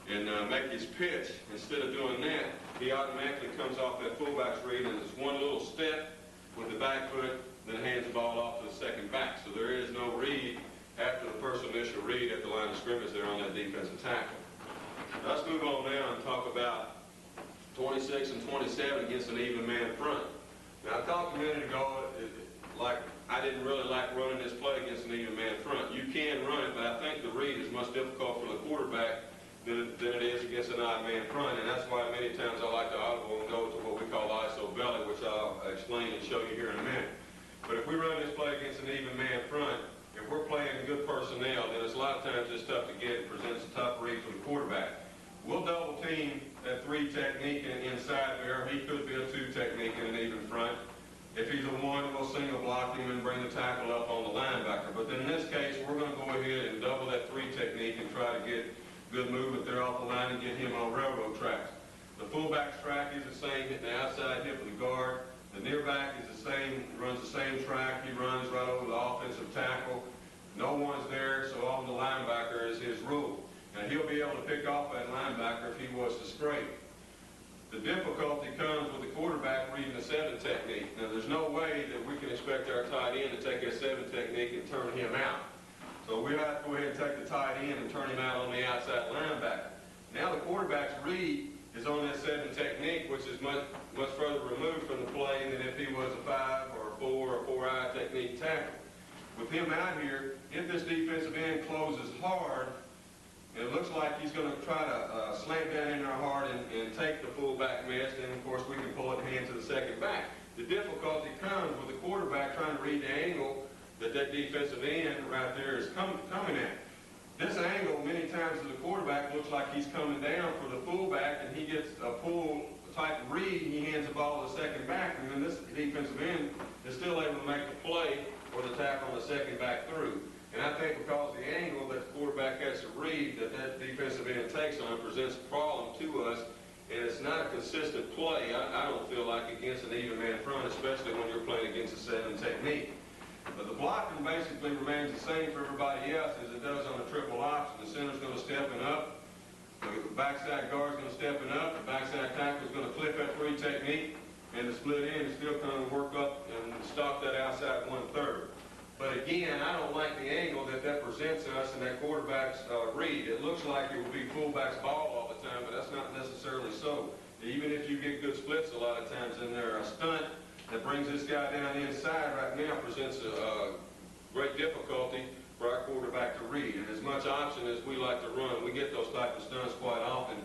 and make his pitch, instead of doing that, he automatically comes off that fullback's read, and it's one little step with the back foot, then hands the ball off to the second back. So there is no read after the first initial read at the line of scrimmage there on that defensive tackle. Now let's move on now and talk about 26 and 27 against an even man front. Now I talked a minute ago, like I didn't really like running this play against an even man front. You can run it, but I think the read is much difficult for the quarterback than it is against an odd man front, and that's why many times I like to audible and go to what we call the ISO belly, which I'll explain and show you here in a minute. But if we run this play against an even man front, if we're playing good personnel, then it's a lot of times it's tough to get. It presents a tough read for the quarterback. We'll double team that 3 technique inside there. He could be a 2 technique in an even front. If he's a 1, we'll single block him and bring the tackle up on the linebacker. But in this case, we're going to go ahead and double that 3 technique and try to get good movement there off the line and get him on railroad tracks. The fullback's track is the same, hitting the outside hip of the guard. The near back is the same, runs the same track. He runs right over the offensive tackle. No one's there, so on the linebacker is his rule. Now he'll be able to pick off that linebacker if he was to scrape. The difficulty comes with the quarterback reading the 7 technique. Now there's no way that we can expect our tight end to take that 7 technique and turn him out. So we have to go ahead and take the tight end and turn him out on the outside linebacker. Now the quarterback's read is on that 7 technique, which is much further removed from the play than if he was a 5 or a 4 or 4-eye technique tackle. With him out here, if this defensive end closes hard, it looks like he's going to try to slant down in our hard and take the fullback miss, and of course we can pull it and hand to the second back. The difficulty comes with the quarterback trying to read the angle that defensive end right there is coming at. This angle, many times to the quarterback, looks like he's coming down for the fullback, and he gets a pull type of read, and he hands the ball to the second back, and then this defensive end is still able to make the play or the tackle on the second back through. And I think because the angle that the quarterback has to read that defensive end takes on presents a problem to us, and it's not a consistent play, I don't feel like, against an even man front, especially when you're playing against a 7 technique. But the blocking basically remains the same for everybody else as it does on a triple option. The center's going to step it up, the backside guard's going to step it up, the backside tackle's going to clip that 3 technique, and the split end is still going to work up and stop that outside 1/3. But again, I don't like the angle that presents us in that quarterback's read. It looks like it will be fullback's ball all the time, but that's not necessarily so. Even if you get good splits a lot of times in there, a stunt that brings this guy down inside right now presents a great difficulty for our quarterback to read. And as much option as we like to run, we get those type of stunts quite often,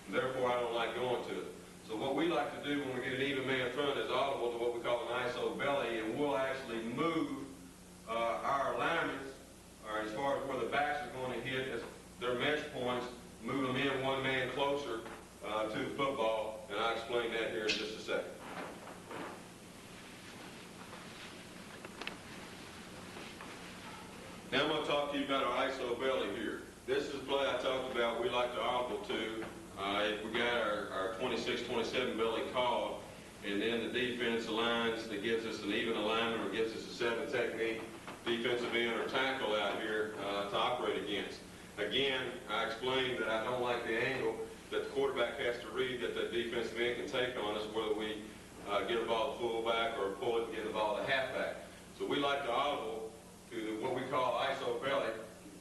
and therefore I don't like going to it. So what we like to do when we get an even man front is audible to what we call an ISO belly, and we'll actually move our alignments, or as far as where the backs are going to hit as their mesh points, move them in 1 man closer to the football, and I'll explain that here in just a second. Now I'm going to talk to you about our ISO belly here. This is a play I talked about we like to audible to if we got our 26-27 belly called, and then the defense aligns that gives us an even alignment or gives us a 7 technique defensive end or tackle out here to operate against. Again, I explained that I don't like the angle that the quarterback has to read that the defensive end can take on us, whether we get the ball to fullback or pull it and get the ball to halfback. So we like to audible to what we call ISO belly,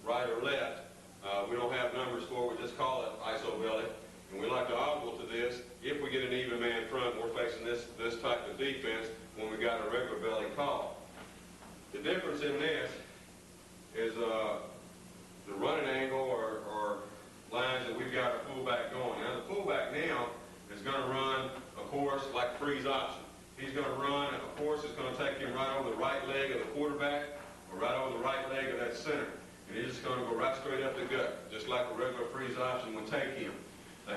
right or left. We don't have numbers for it, we just call it ISO belly. And we like to audible to this if we get an even man front and we're facing this type of defense when we got a regular belly call. The difference in this is the running angle or lines that we've got our fullback going. Now the fullback now is going to run a course like freeze option. He's going to run a course that's going to take him right over the right leg of the quarterback or right over the right leg of that center. And he's just going to go right straight up the gut, just like a regular freeze option would take him. The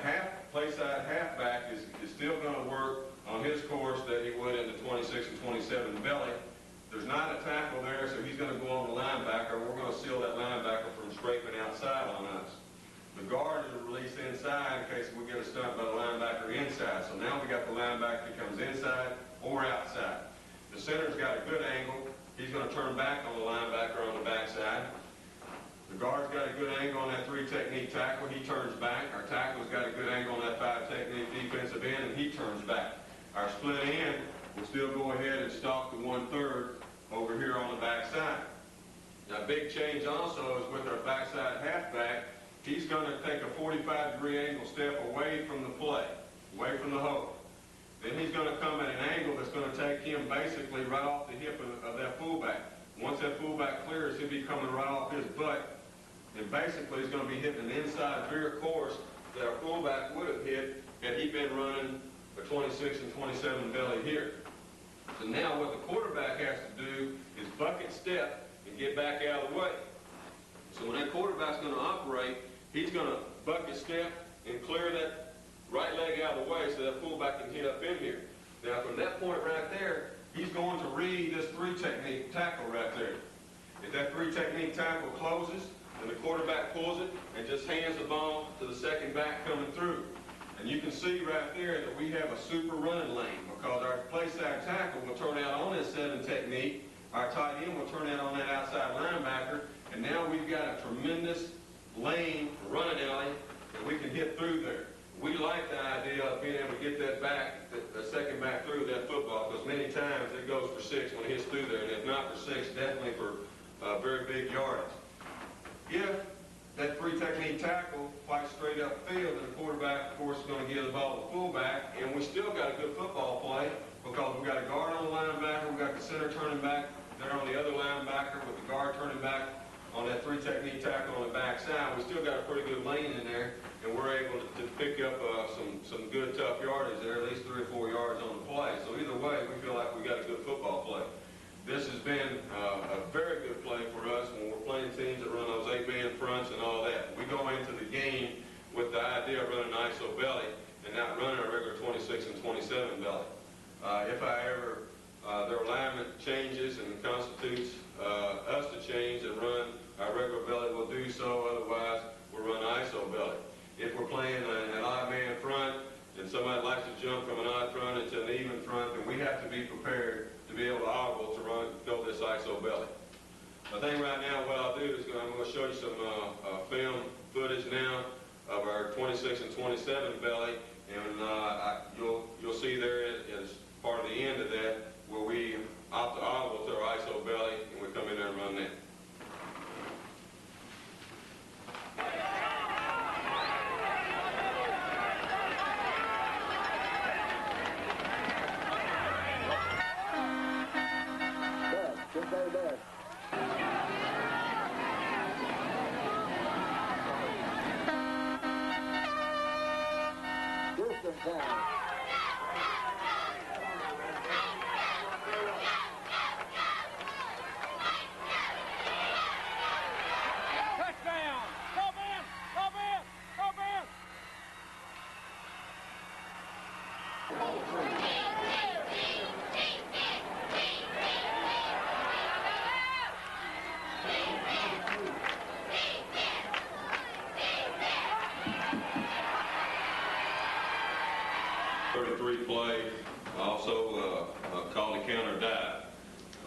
play side halfback is still going to work on his course that he would in the 26 and 27 belly. There's not a tackle there, so he's going to go on the linebacker. We're going to seal that linebacker from scraping outside on us. The guard is released inside in case we get a stunt by the linebacker inside. So now we got the linebacker that comes inside or outside. The center's got a good angle. He's going to turn back on the linebacker on the backside. The guard's got a good angle on that 3-technique tackle. He turns back. Our tackle's got a good angle on that 5-technique defensive end, and he turns back. Our split end will still go ahead and stalk the 1/3 over here on the backside. Now, big change also is with our backside halfback. He's going to take a 45-degree angle step away from the play, away from the hole. Then he's going to come at an angle that's going to take him basically right off the hip of that fullback. Once that fullback clears, he'll be coming right off his butt. And basically, he's going to be hitting an inside veer course that our fullback would have hit had he been running a 26 and 27 belly here. So now what the quarterback has to do is bucket step and get back out of the way. So when that quarterback's going to operate, he's going to bucket step and clear that right leg out of the way so that fullback can hit up in here. Now from that point right there, he's going to read this 3-technique tackle right there. If that 3-technique tackle closes, then the quarterback pulls it and just hands the ball to the second back coming through. And you can see right there that we have a super running lane because our play side tackle will turn out on this 7-technique, our tight end will turn out on that outside linebacker, and now we've got a tremendous lane, running alley, that we can hit through there. We like the idea of being able to get that back, the second back through that football, because many times it goes for 6 when it hits through there, and if not for 6, definitely for very big yardage. If that 3-technique tackle fights straight up field, and the quarterback, of course, is going to give the ball to the fullback, and we still got a good football play because we got a guard on the linebacker, we got the center turning back there on the other linebacker with the guard turning back on that 3-technique tackle on the backside. We still got a pretty good lane in there, and we're able to pick up some good tough yardage there, at least 3 or 4 yards on the play. So either way, we feel like we got a good football play. This has been a very good play for us when we're playing teams that run those 8-man fronts and all that. We go into the game with the idea of running an ISO belly and not running a regular 26 and 27 belly. If their alignment changes and constitutes us to change and run our regular belly, we'll do so. Otherwise, we'll run ISO belly. If we're playing an odd man front and somebody likes to jump from an odd front into an even front, then we have to be prepared to be able to audible to go this ISO belly. I think right now what I'll do is I'm going to show you some film footage now of our 26 and 27 belly, and you'll see there as part of the end of that where we opt to audible to our ISO belly, and we come in there and run that. Play, also called a counter dive.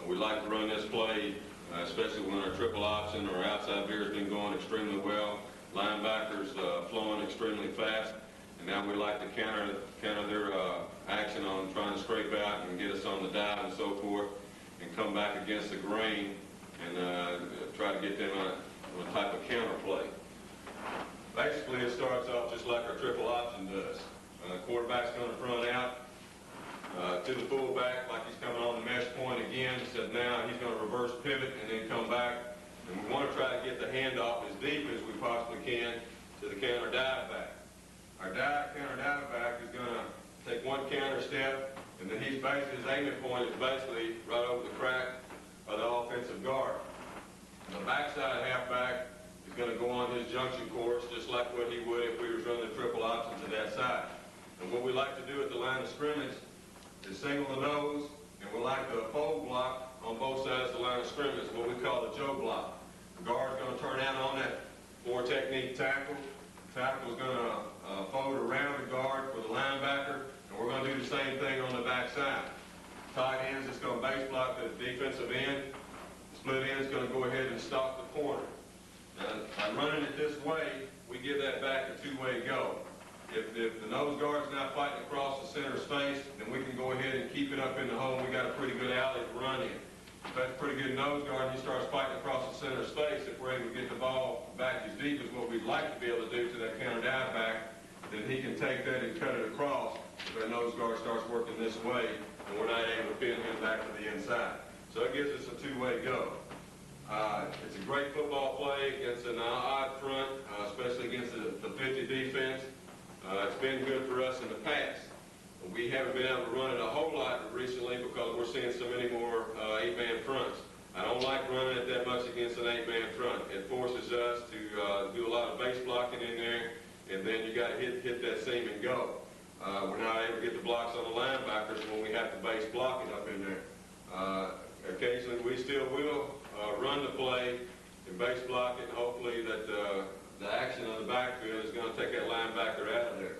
We like to run this play, especially when our triple option or outside veer has been going extremely well. Linebackers flowing extremely fast, and now we like to counter their action on trying to scrape out and get us on the dive and so forth, and come back against the grain and try to get them on a type of counter play. Basically, it starts off just like our triple option does. Quarterback's going to front out to the fullback like he's coming on the mesh point again, except now he's going to reverse pivot and then come back. And we want to try to get the handoff as deep as we possibly can to the counter dive back. Our counter dive back is going to take one counter step, and then he's basically, his aiming point is basically right over the crack of the offensive guard. The backside halfback is going to go on his junction course just like what he would if we was running the triple option to that side. And what we like to do at the line of scrimmage is single the nose, and we like to fold block on both sides of the line of scrimmage, what we call the Joe block. The guard's going to turn out on that four technique tackle. Tackle's going to fold around the guard for the linebacker, and we're going to do the same thing on the backside. Tight ends is going to base block the defensive end. Split end is going to go ahead and stalk the corner. By running it this way, we give that back a two-way go. If the nose guard's not fighting across the center space, then we can go ahead and keep it up in the hole, and we got a pretty good alley to run in. If that's a pretty good nose guard and he starts fighting across the center space, if we're able to get the ball back as deep as what we'd like to be able to do to that counter dive back, then he can take that and cut it across if that nose guard starts working this way, and we're not able to pin him back to the inside. So it gives us a two-way go. It's a great football play against an odd front, especially against the 50 defense. It's been good for us in the past. We haven't been able to run it a whole lot recently because we're seeing so many more 8-man fronts. I don't like running it that much against an 8-man front. It forces us to do a lot of base blocking in there, and then you got to hit that seam and go. We're not able to get the blocks on the linebackers when we have to base block it up in there. Occasionally we still will run the play and base block it, and hopefully that the action on the backfield is going to take that linebacker out of there.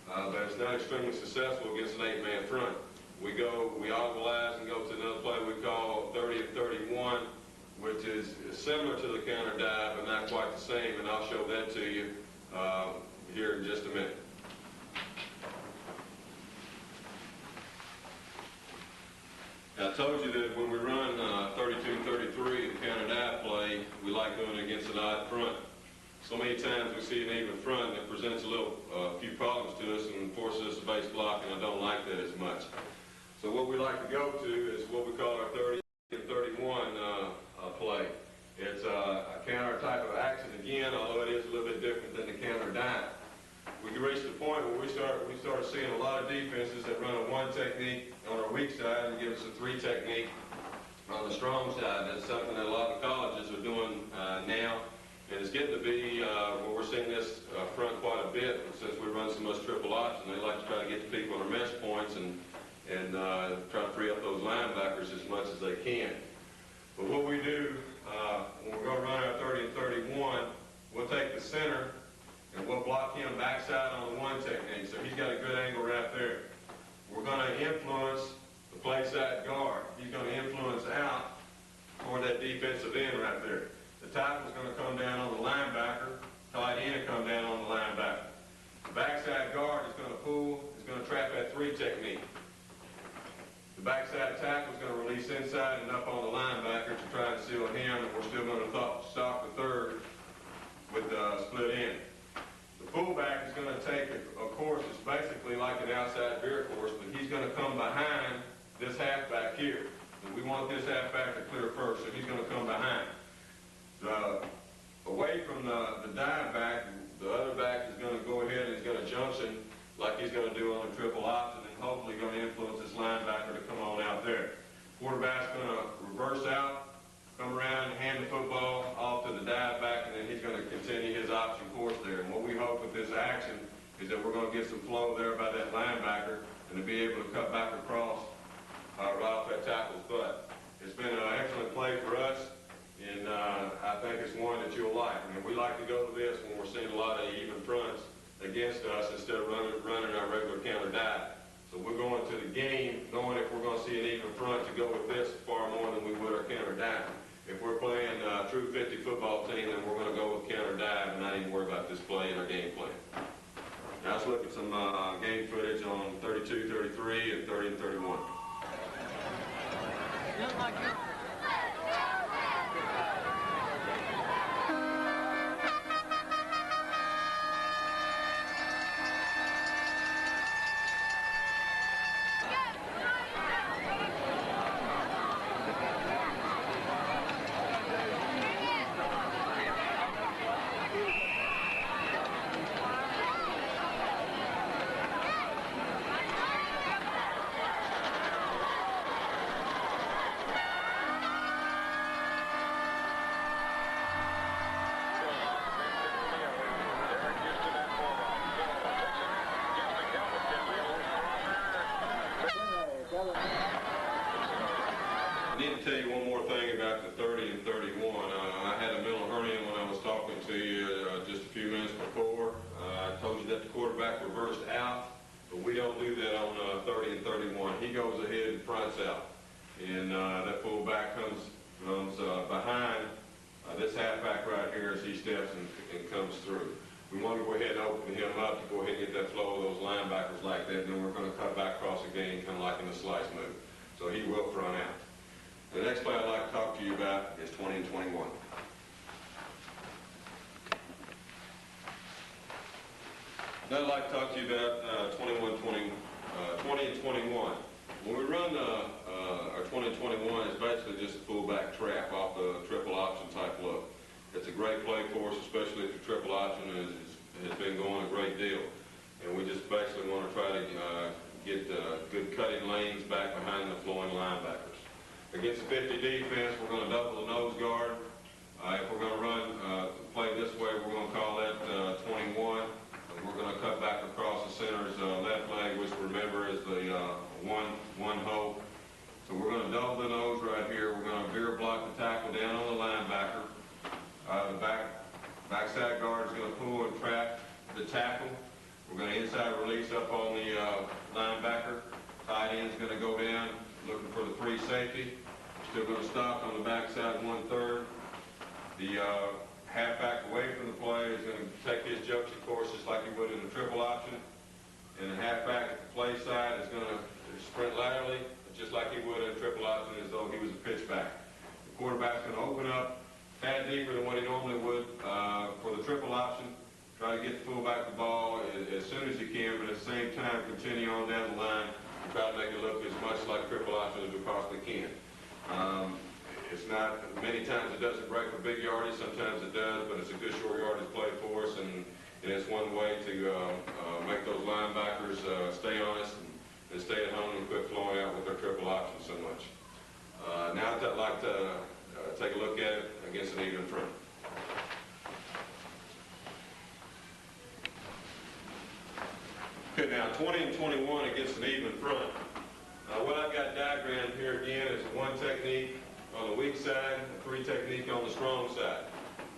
But it's not extremely successful against an 8-man front. We oggleize and go to another play we call 30 and 31, which is similar to the counter dive, but not quite the same, and I'll show that to you here in just a minute. I told you that when we run 32-33, the counter dive play, we like doing it against an odd front. So many times we see an even front that presents a few problems to us and forces us to base block, and I don't like that as much. So what we like to go to is what we call our 30 and 31 play. It's a counter type of action again, although it is a little bit different than the counter dive. We can reach the point where we started seeing a lot of defenses that run a 1 technique on our weak side and give us a 3 technique on the strong side. That's something that a lot of colleges are doing now, and it's getting to be where we're seeing this front quite a bit. Since we run so much triple option, they like to try to get the people on their mesh points and try to free up those linebackers as much as they can. But what we do when we're going to run our 30 and 31, we'll take the center and we'll block him backside on the 1 technique, so he's got a good angle right there. We're going to influence the play side guard. He's going to influence out toward that defensive end right there. The tackle's going to come down on the linebacker, tight end will come down on the linebacker. The backside guard is going to pull, is going to trap that 3 technique. The backside tackle is going to release inside and up on the linebacker to try and seal him, and we're still going to stop the 3rd with the split end. The fullback is going to take a course that's basically like an outside Veer course, but he's going to come behind this halfback here. And we want this halfback to clear first, so he's going to come behind. Away from the dive back, the other back is going to go ahead and he's going to junction like he's going to do on the triple option, and hopefully going to influence this linebacker to come on out there. Quarterback's going to reverse out, come around, hand the football off to the dive back, and then he's going to continue his option course there. And what we hope with this action is that we're going to get some flow there by that linebacker and to be able to cut back across right off that tackle's butt. It's been an excellent play for us, and I think it's one that you'll like. I mean, we like to go to this when we're seeing a lot of even fronts against us instead of running our regular counter dive. So we're going to the game knowing if we're going to see an even front to go with this far more than we would our counter dive. If we're playing a true 50 football team, then we're going to go with counter dive and not even worry about this play in our game plan. Now let's look at some game footage on 32, 33, and 30 and 31. I need to tell you one more thing about the 30 and 31. I had a mental hernia when I was talking to you just a few minutes before. I told you that the quarterback reversed out, but we don't do that on 30 and 31. He goes ahead and fronts out, and that fullback comes behind this halfback right here as he steps and comes through. We want to go ahead and open him up to go ahead and get that flow of those linebackers like that, and then we're going to cut back across the game kind of like in the slice move. So he will front out. The next play I'd like to talk to you about is 20 and 21. Now I'd like to talk to you about 20 and 21. When we run our 20 and 21, it's basically just a fullback trap off the triple option type look. It's a great play for us, especially if the triple option has been going a great deal. And we just basically want to try to get good cutting lanes back behind the flowing linebackers. Against the 50 defense, we're going to double the nose guard. If we're going to run play this way, we're going to call that 21. And we're going to cut back across the center's left leg, which remember is the one hole. So we're going to double the nose right here. We're going to veer block the tackle down on the linebacker. The backside guard is going to pull and trap the tackle. We're going to inside release up on the linebacker. Tight end's going to go down looking for the free safety. Still going to stop on the backside 1/3. The halfback away from the play is going to take his junction course just like he would in the triple option. And the halfback at the play side is going to sprint laterally just like he would in the triple option as though he was a pitchback. The quarterback's going to open up a tad deeper than what he normally would for the triple option. Try to get the fullback the ball as soon as he can, but at the same time continue on down the line and try to make it look as much like triple option as we possibly can. It's not, many times it doesn't break for big yardage, sometimes it does, but it's a good short yardage play for us, and it's one way to make those linebackers stay honest and stay at home and quit flowing out with their triple option so much. Now I'd like to take a look at it against an even front. Okay, now 20 and 21 against an even front. What I've got diagrammed here again is one technique on the weak side, and 3 technique on the strong side.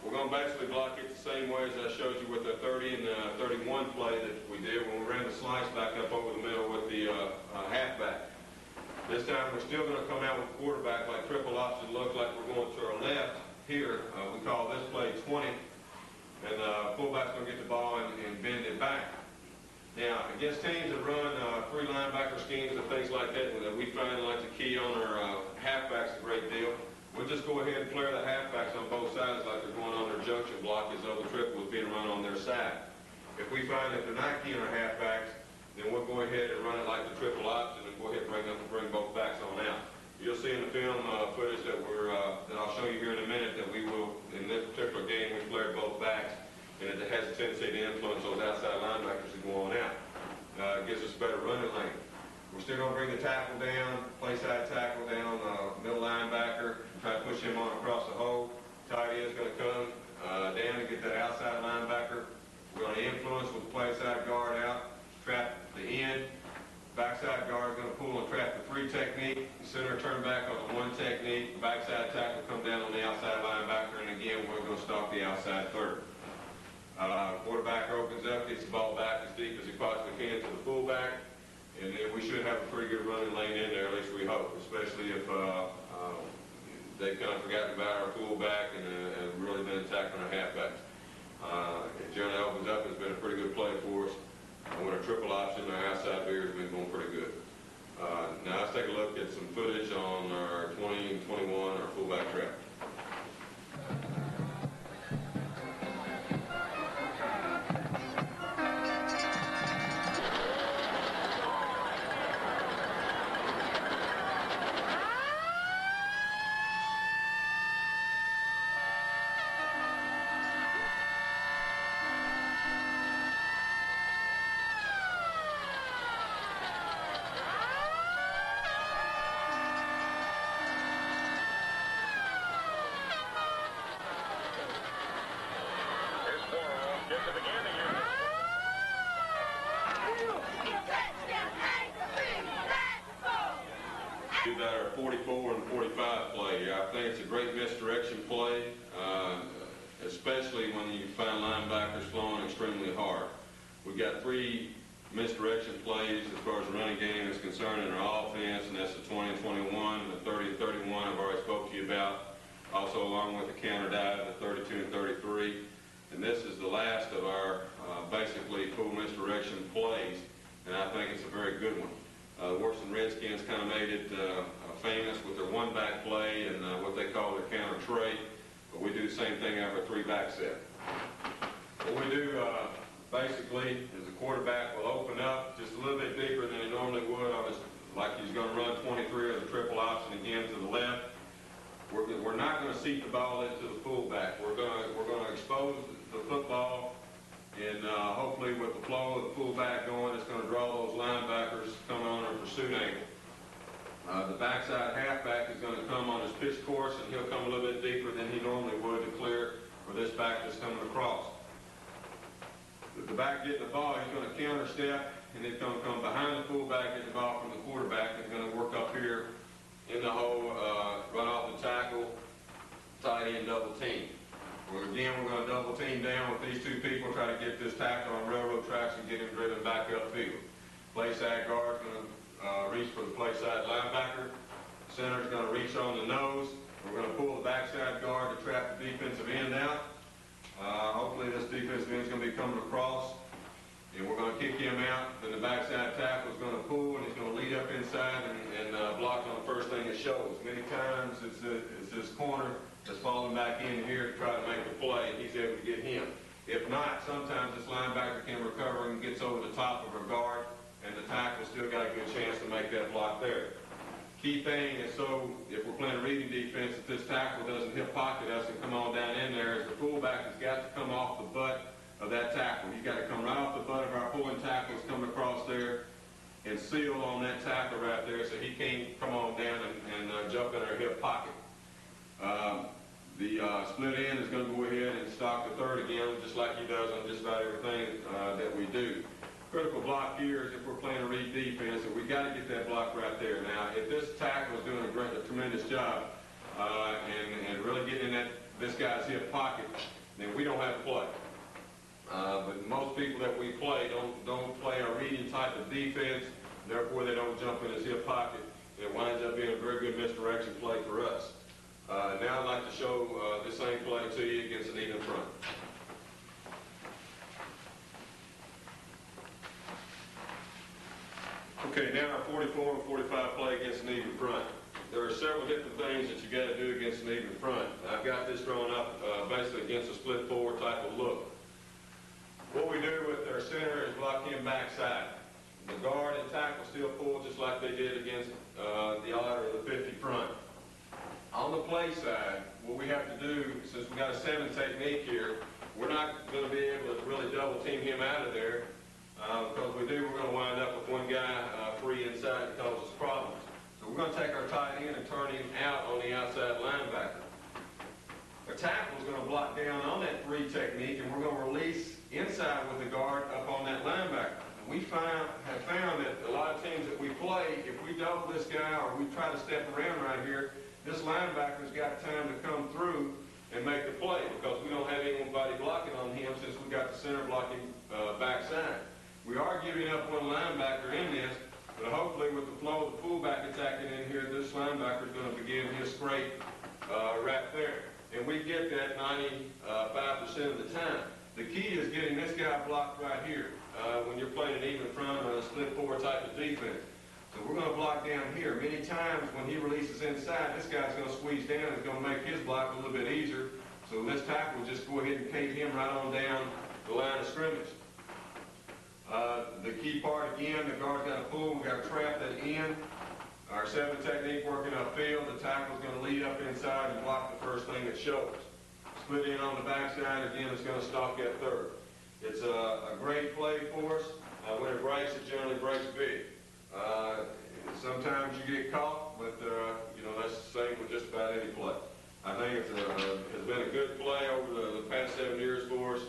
We're going to basically block it the same way as I showed you with the 30 and 31 play that we did when we ran the slice back up over the middle with the halfback. This time we're still going to come out with the quarterback like triple option looks like we're going to our left here. We call this play 20, and fullback's going to get the ball and bend it back. Now, against teams that run 3 linebacker schemes and things like that we find like to key on our halfbacks a great deal, we'll just go ahead and flare the halfbacks on both sides like they're going on their junction block as though the triple was being run on their side. If we find that they're not keying our halfbacks, then we'll go ahead and run it like the triple option and go ahead and bring both backs on out. You'll see in the film footage that I'll show you here in a minute that we will, in this particular game, we flared both backs, and it has a tendency to influence those outside linebackers to go on out. It gives us a better running lane. We're still going to bring the tackle down, play side tackle down, middle linebacker, try to push him on across the hole. Tight end's going to come down and get that outside linebacker. We're going to influence with the play side guard out, trap the end. Backside guard is going to pull and trap the 3 technique. The center turn back on the 1 technique. The backside tackle come down on the outside linebacker, and again we're going to stop the outside 3rd. Quarterback opens up, gets the ball back as deep as he possibly can to the fullback, and then we should have a pretty good running lane in there, at least we hope, especially if they've kind of forgotten about our fullback and really been attacking our halfbacks. It generally opens up. It's been a pretty good play for us. With our triple option, our outside Veer has been going pretty good. Now let's take a look at some footage on our 20 and 21, our fullback trap. About our 44 and 45 play. I think it's a great misdirection play, especially when you find linebackers flowing extremely hard. We've got 3 misdirection plays as far as the running game is concerned in our offense, and that's the 20 and 21, the 30 and 31 I've already spoke to you about. Also along with the counter dive, the 32 and 33. And this is the last of our basically full misdirection plays, and I think it's a very good one. The Washington Redskins kind of made it famous with their one-back play and what they call their counter trade, but we do the same thing out of our 3-back set. What we do basically is the quarterback will open up just a little bit deeper than he normally would on his, like he's going to run 23 or the triple option again to the left. We're not going to seat the ball into the fullback. We're going to expose the football, and hopefully with the flow of the fullback going, it's going to draw those linebackers coming on a pursuit angle. The backside halfback is going to come on his pitch course, and he'll come a little bit deeper than he normally would to clear for this back that's coming across. The back getting the ball, he's going to counter step, and it's going to come behind the fullback, get the ball from the quarterback, and going to work up here in the hole, run off the tackle, tight end double team. Again, we're going to double team down with these 2 people, try to get this tackle on railroad tracks and get him driven back upfield. Play side guard's going to reach for the play side linebacker. Center's going to reach on the nose. We're going to pull the backside guard to trap the defensive end out. Hopefully this defensive end's going to be coming across, and we're going to kick him out. Then the backside tackle is going to pull, and he's going to lead up inside and block on the first thing that shows. Many times it's this corner that's falling back in here to try to make a play, and he's able to get him. If not, sometimes this linebacker can recover and gets over the top of a guard, and the tackle still got a good chance to make that block there. Key thing is, so if we're playing a reading defense, if this tackle doesn't hip pocket us and come on down in there, is the fullback has got to come off the butt of that tackle. He's got to come right off the butt of our pulling tackles, coming across there and seal on that tackle right there, so he can't come on down and jump in our hip pocket. The split end is going to go ahead and stock the third again, just like he does on just about everything that we do. Critical block here is if we're playing a read defense, and we got to get that block right there. Now, if this tackle is doing a tremendous job and really getting in this guy's hip pocket, then we don't have to play. But most people that we play don't play a reading type of defense, therefore they don't jump in his hip pocket. It winds up being a very good misdirection play for us. Now I'd like to show the same play to you against an even front. Okay, now our 44 and 45 play against an even front. There are several different things that you got to do against an even front. I've got this drawn up basically against a split forward type of look. What we do with our center is block him backside. The guard and tackle still pull just like they did against the odd or the 50 front. On the play side, what we have to do, since we got a 7 technique here, we're not going to be able to really double team him out of there. Because we do, we're going to wind up with one guy free inside that causes problems. So we're going to take our tight end and turn him out on the outside linebacker. Our tackle is going to block down on that 3 technique, and we're going to release inside with the guard up on that linebacker. And we have found that a lot of teams that we play, if we double this guy or we try to step around right here, this linebacker's got time to come through and make the play because we don't have anybody blocking on him since we got the center blocking backside. We are giving up one linebacker in this, but hopefully with the flow of the fullback attacking in here, this linebacker is going to begin his scrape right there. And we get that 95% of the time. The key is getting this guy blocked right here when you're playing an even front or a split forward type of defense. So we're going to block down here. Many times when he releases inside, this guy's going to squeeze down. It's going to make his block a little bit easier. So this tackle will just go ahead and cave him right on down the line of scrimmage. The key part again, the guard's got to pull. We've got to trap that in. Our 7 technique working upfield. The tackle's going to lead up inside and block the first thing that shows. Split in on the backside. Again, it's going to stalk that third. It's a great play for us. When it breaks, it generally breaks big. Sometimes you get caught, but you know, that's the same with just about any play. I think it has been a good play over the past 7 years for us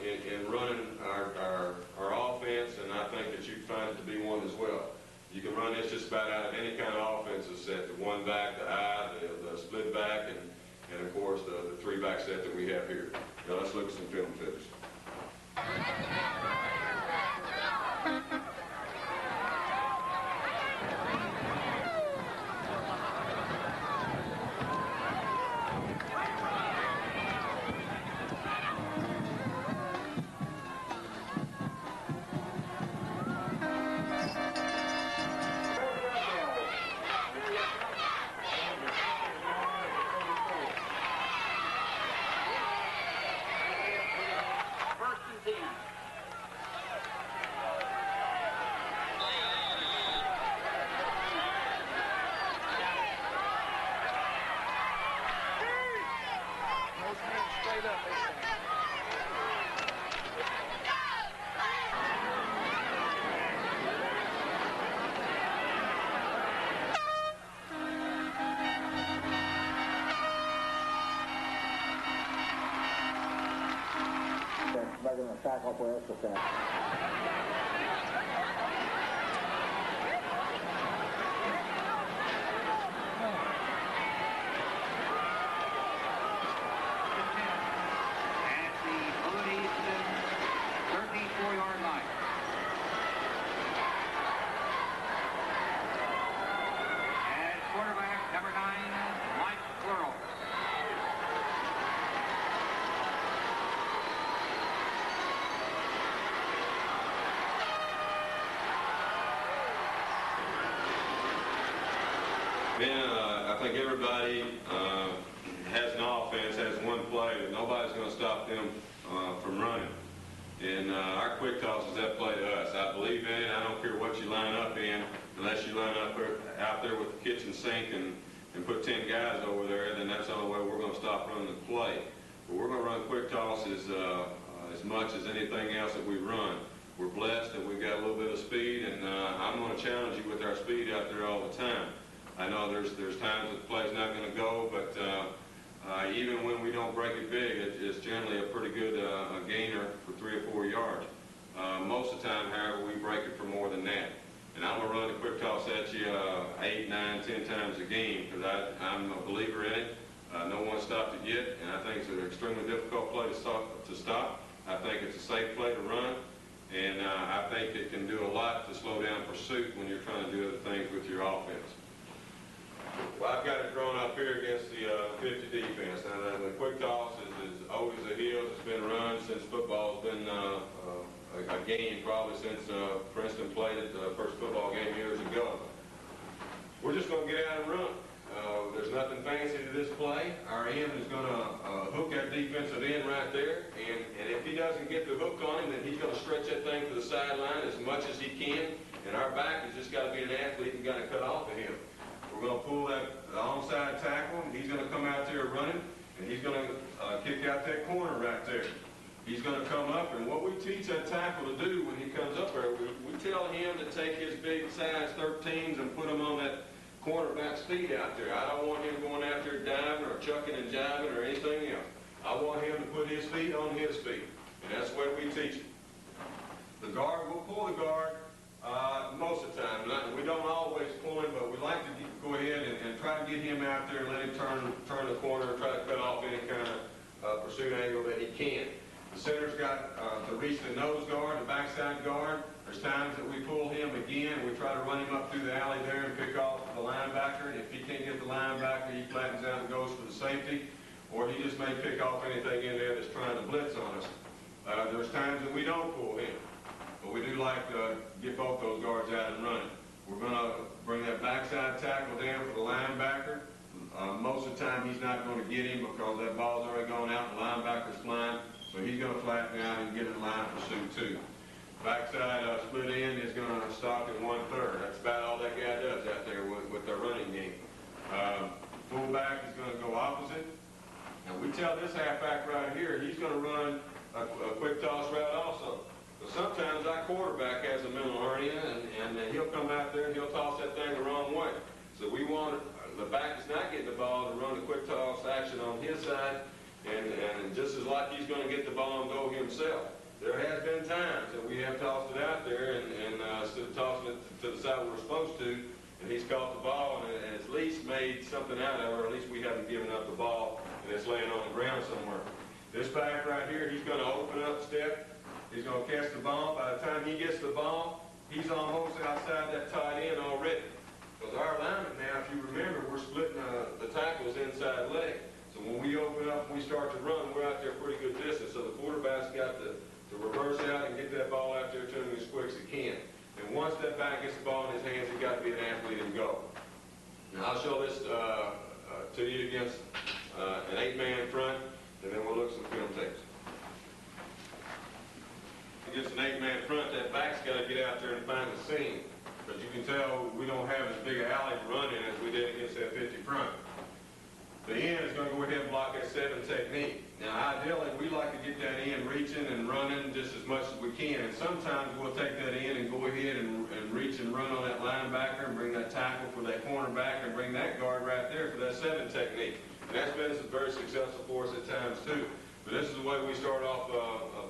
in running our offense, and I think that you find it to be one as well. You can run this just about out of any kind of offensive set, the one back, the I, the split back, and of course the three back set that we have here. Now let's look at some film footage. Making a tackle for extra time. At the Bullies 34-yard line. And quarterback number 9, Mike Flurl. Man, I think everybody has an offense, has one play that nobody's going to stop them from running. And our quick toss is that play to us. I believe in it. I don't care what you line up in, unless you line up out there with the kitchen sink and put 10 guys over there, then that's the only way we're going to stop running the play. But we're going to run quick tosses as much as anything else that we run. We're blessed that we've got a little bit of speed, and I'm going to challenge you with our speed out there all the time. I know there's times that the play's not going to go, but even when we don't break it big, it's generally a pretty good gainer for 3 or 4 yards. Most of the time, however, we break it for more than that. And I'm going to run the quick toss at you 8, 9, 10 times a game because I'm a believer in it. No one stopped it yet, and I think it's an extremely difficult play to stop. I think it's a safe play to run, and I think it can do a lot to slow down pursuit when you're trying to do other things with your offense. Well, I've got it drawn up here against the 50 defense. Now, the quick toss is as old as the hills. It's been run since football's been a game, probably since Princeton played it the first football game years ago. We're just going to get out and run. There's nothing fancy to this play. Our end is going to hook that defensive end right there, and if he doesn't get the hook on him, then he's going to stretch that thing to the sideline as much as he can, and our back has just got to be an athlete and got to cut off of him. We're going to pull that onside tackle, and he's going to come out there running, and he's going to kick out that corner right there. He's going to come up, and what we teach that tackle to do when he comes up there, we tell him to take his big size 13s and put them on that cornerback's feet out there. I don't want him going out there diving or chucking and jiving or anything else. I want him to put his feet on his feet, and that's what we teach him. The guard, we'll pull the guard most of the time. We don't always pull him, but we like to go ahead and try to get him out there and let him turn the corner and try to cut off any kind of pursuit angle that he can. The center's got to reach the nose guard, the backside guard. There's times that we pull him again. We try to run him up through the alley there and pick off the linebacker. And if he can't get the linebacker, he flattens out and goes for the safety. Or he just may pick off anything in there that's trying to blitz on us. There's times that we don't pull him. But we do like to get both those guards out and running. We're going to bring that backside tackle down for the linebacker. Most of the time he's not going to get him because that ball's already gone out and the linebacker's flying. So he's going to flatten down and get in line for pursuit too. Backside split end is going to stop at 1/3. That's about all that guy does out there with their running game. Fullback is going to go opposite. And we tell this halfback right here, he's going to run a quick toss route also. But sometimes our quarterback has a mental hernia, and he'll come out there and he'll toss that thing the wrong way. So we want the back that's not getting the ball to run the quick toss action on his side, and just as like he's going to get the ball and go himself. There has been times that we have tossed it out there, and instead of tossing it to the the side we're supposed to, and he's caught the ball and at least made something out of it, or at least we haven't given up the ball and it's laying on the ground somewhere. This back right here, he's going to open up, step, he's going to catch the ball. By the time he gets the ball, he's almost outside that tight end already. Because our alignment now, if you remember, we're splitting the tackles inside leg. So when we open up and we start to run, we're out there a pretty good distance. So the quarterback's got to reverse out and get that ball out there to him as quick as he can. And once that back gets the ball in his hands, he's got to be an athlete and go. Now I'll show this to you against an 8-man front, and then we'll look some film tapes. Against an 8-man front, that back's got to get out there and find the seam. Because you can tell we don't have as big an alley running as we did against that 50 front. The end is going to go ahead and block that 7 technique. Now, ideally, we like to get that end reaching and running just as much as we can. And sometimes we'll take that in and go ahead and reach and run on that linebacker and bring that tackle for that cornerback and bring that guard right there for that 7 technique. And that's been very successful for us at times, too. But this is the way we start off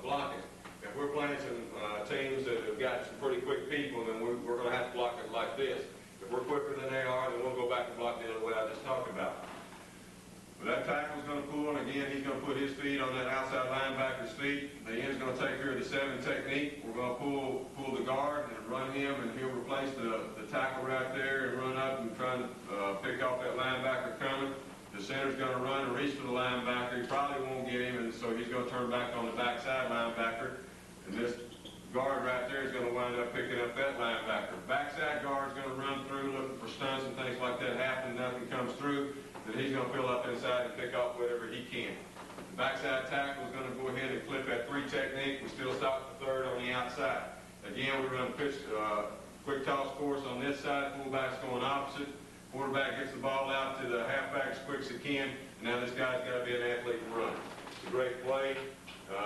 blocking. If we're playing some teams that have got some pretty quick people, then we're going to have to block it like this. If we're quicker than they are, then we'll go back and block the other way I just talked about. But that tackle's going to pull, and again, he's going to put his feet on that outside linebacker's feet. The end's going to take care of the 7 technique. We're going to pull the guard and run him, and he'll replace the tackle right there and run up and try to pick off that linebacker coming. The center's going to run and reach for the linebacker. He probably won't get him, and so he's going to turn back on the backside linebacker. And this guard right there is going to wind up picking up that linebacker. Backside guard's going to run through looking for stunts and things like that happen. Nothing comes through. Then he's going to fill up inside and pick off whatever he can. The backside tackle is going to go ahead and clip that 3 technique. We still stop the 3rd on the outside. Again, we run quick toss course on this side. Fullback's going opposite. Quarterback gets the ball out to the halfback as quick as he can. And now this guy's got to be an athlete and run. It's a great play.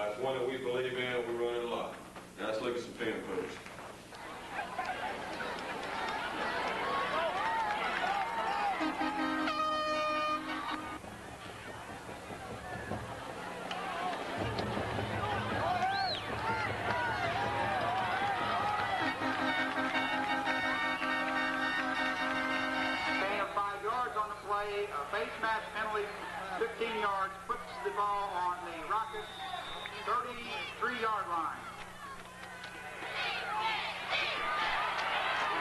It's one that we believe in. We run it a lot. Now let's look at some film footage. Face mask penalty, 15 yards, puts the ball on the Rockets' 33-yard line.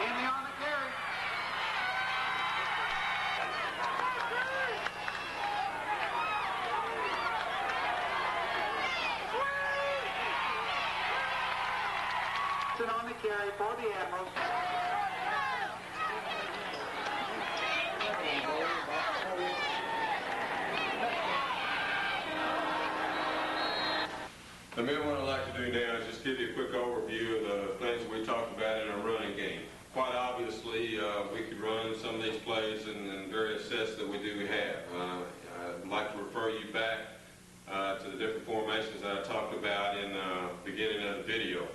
Henley on the carry. On the carry for the Admirals. The main one I'd like to do now is just give you a quick overview of the things we talked about in our running game. Quite obviously, we could run some of these plays in various sets that we do have. I'd like to refer you back to the different formations that I talked about in the beginning of the video.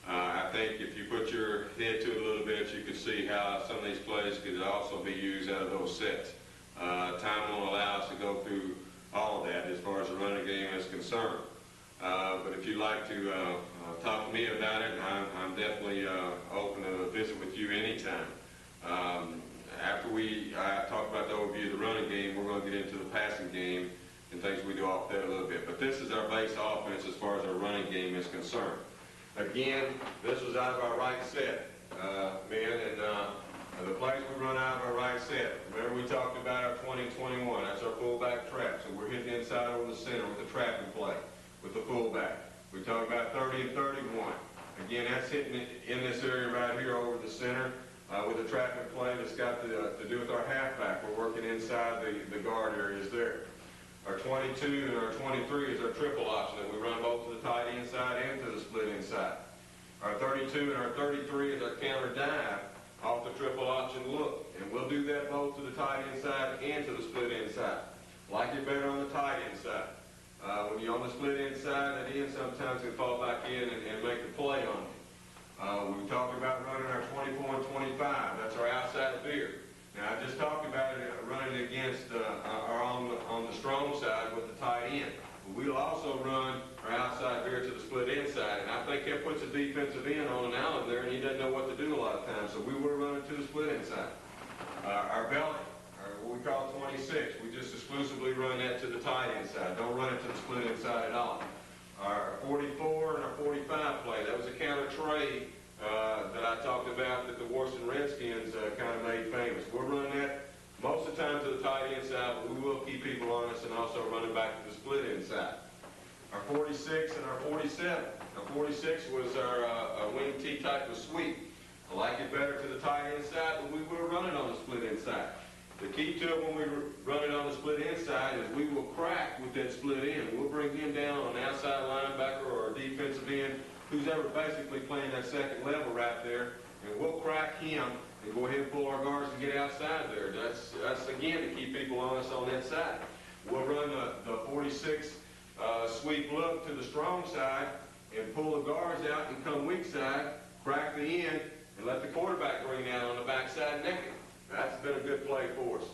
I think if you put your head to it a little bit, you can see how some of these plays could also be used out of those sets. Time won't allow us to go through all of that as far as the running game is concerned. But if you'd like to talk to me about it, I'm definitely open to visit with you anytime. After I talk about the overview of the running game, we're going to get into the passing game and things we do off that a little bit. But this is our base offense as far as our running game is concerned. Again, this was out of our right set, men, and the plays we run out of our right set. Remember we talked about our 20-21. That's our fullback trap. So we're hitting inside over the center with the trapping play with the fullback. We talk about 30 and 31. Again, that's hitting in this area right here over the center with the trapping play that's got to do with our halfback. We're working inside the guard areas there. Our 22 and our 23 is our triple option that we run both to the tight end side and to the split inside. Our 32 and our 33 is our counter dive off the triple option look. And we'll do that both to the tight end side and to the split inside. Like it better on the tight end side. When you're on the split inside, that end sometimes can fall back in and make the play on you. We talked about running our 24 and 25. That's our outside Veer. Now, I just talked about it running against or on the strong side with the tight end. But we'll also run our outside veer to the split inside. And I think that puts a defensive end on an Allen there, and he doesn't know what to do a lot of times. So we will run it to the split inside. Our belly, what we call 26, we just exclusively run that to the tight inside. Don't run it to the split inside at all. Our 44 and our 45 play, that was a counter trade that I talked about that the Washington Redskins kind of made famous. We'll run that most of the time to the tight inside, but we will keep people on us and also run it back to the split inside. Our 46 and our 47. Our 46 was our wing T type of sweep. I like it better to the tight inside, but we will run it on the split inside. The key to it when we run it on the split inside is we will crack with that split end. We'll bring him down on an outside linebacker or a defensive end, who's ever basically playing that second level right there, and we'll crack him and go ahead and pull our guards and get outside there. That's again to keep people on us on that side. We'll run the 46 sweep look to the strong side and pull the guards out and come weak side, crack the end, and let the quarterback bring down on the backside naked. That's been a good play for us.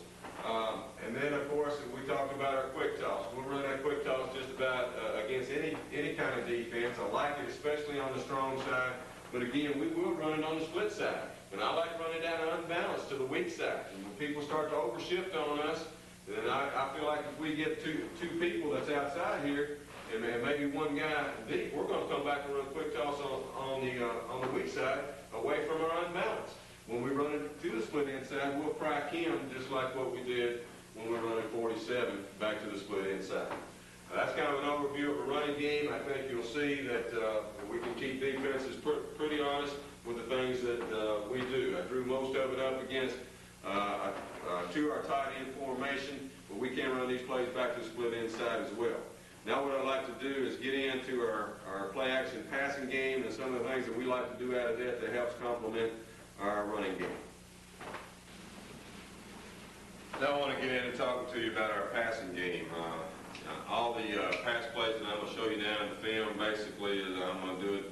And then, of course, we talked about our quick toss. We'll run that quick toss just about against any kind of defense. I like it, especially on the strong side. But again, we will run it on the split side. And I like running down unbalanced to the weak side. And when people start to overshift on us, then I feel like if we get two people that's outside here, and maybe one guy deep, we're going to come back and run a quick toss on the weak side away from our unbalanced. When we run it to the split inside, we'll crack him just like what we did when we were running 47 back to the split inside. That's kind of an overview of a running game. I think you'll see that we can keep defenses pretty honest with the things that we do. I drew most of it up against to our tight end formation, but we can run these plays back to the split inside as well. Now what I'd like to do is get into our play action passing game and some of the things that we like to do out of that helps complement our running game. Now I want to get into talking to you about our passing game. All the pass plays that I'm going to show you now in the film basically is I'm going to do it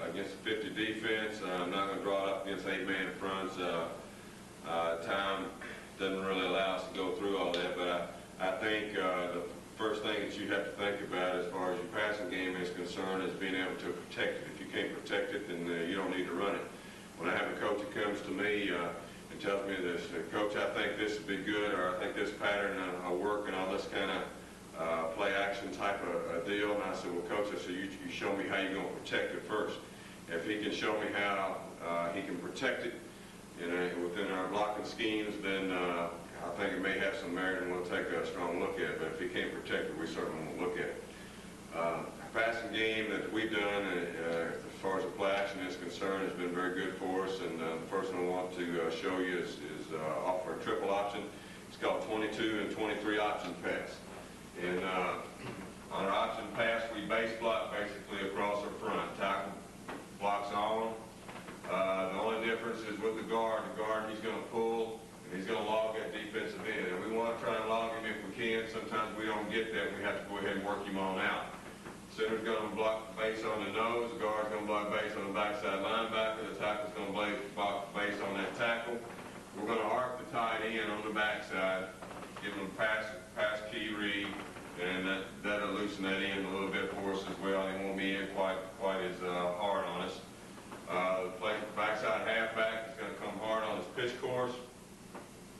against a 50 defense. I'm not going to draw it up against 8-man in fronts. Time doesn't really allow us to go through all that, but I think the first thing that you have to think about as far as your passing game is concerned is being able to protect it. If you can't protect it, then you don't need to run it. When I have a coach that comes to me and tells me this, Coach, I think this would be good, or I think this pattern will work, and all this kind of play action type of deal, and I said, well, Coach, I said, you show me how you're going to protect it first. If he can show me how he can protect it within our blocking schemes, then I think it may have some merit and we'll take a strong look at it, but if he can't protect it, we certainly won't look at it. Passing game that we've done as far as the play action is concerned has been very good for us, and the first one I want to show you is offer a triple option. It's called 22 and 23 option pass. And on our option pass, we base block basically across our front. Tackle blocks on. The only difference is with the guard. The guard, he's going to pull, and he's going to log that defensive end. And we want to try and log him if we can. Sometimes we don't get that. We have to go ahead and work him on out. Center's going to block base on the nose. The guard's going to block base on the backside linebacker. The tackle's going to block base on that tackle. We're going to arc the tight end on the backside, give him a pass key read, and that'll loosen that end a little bit for us as well. He won't be in quite as hard on us. The backside halfback is going to come hard on his pitch course.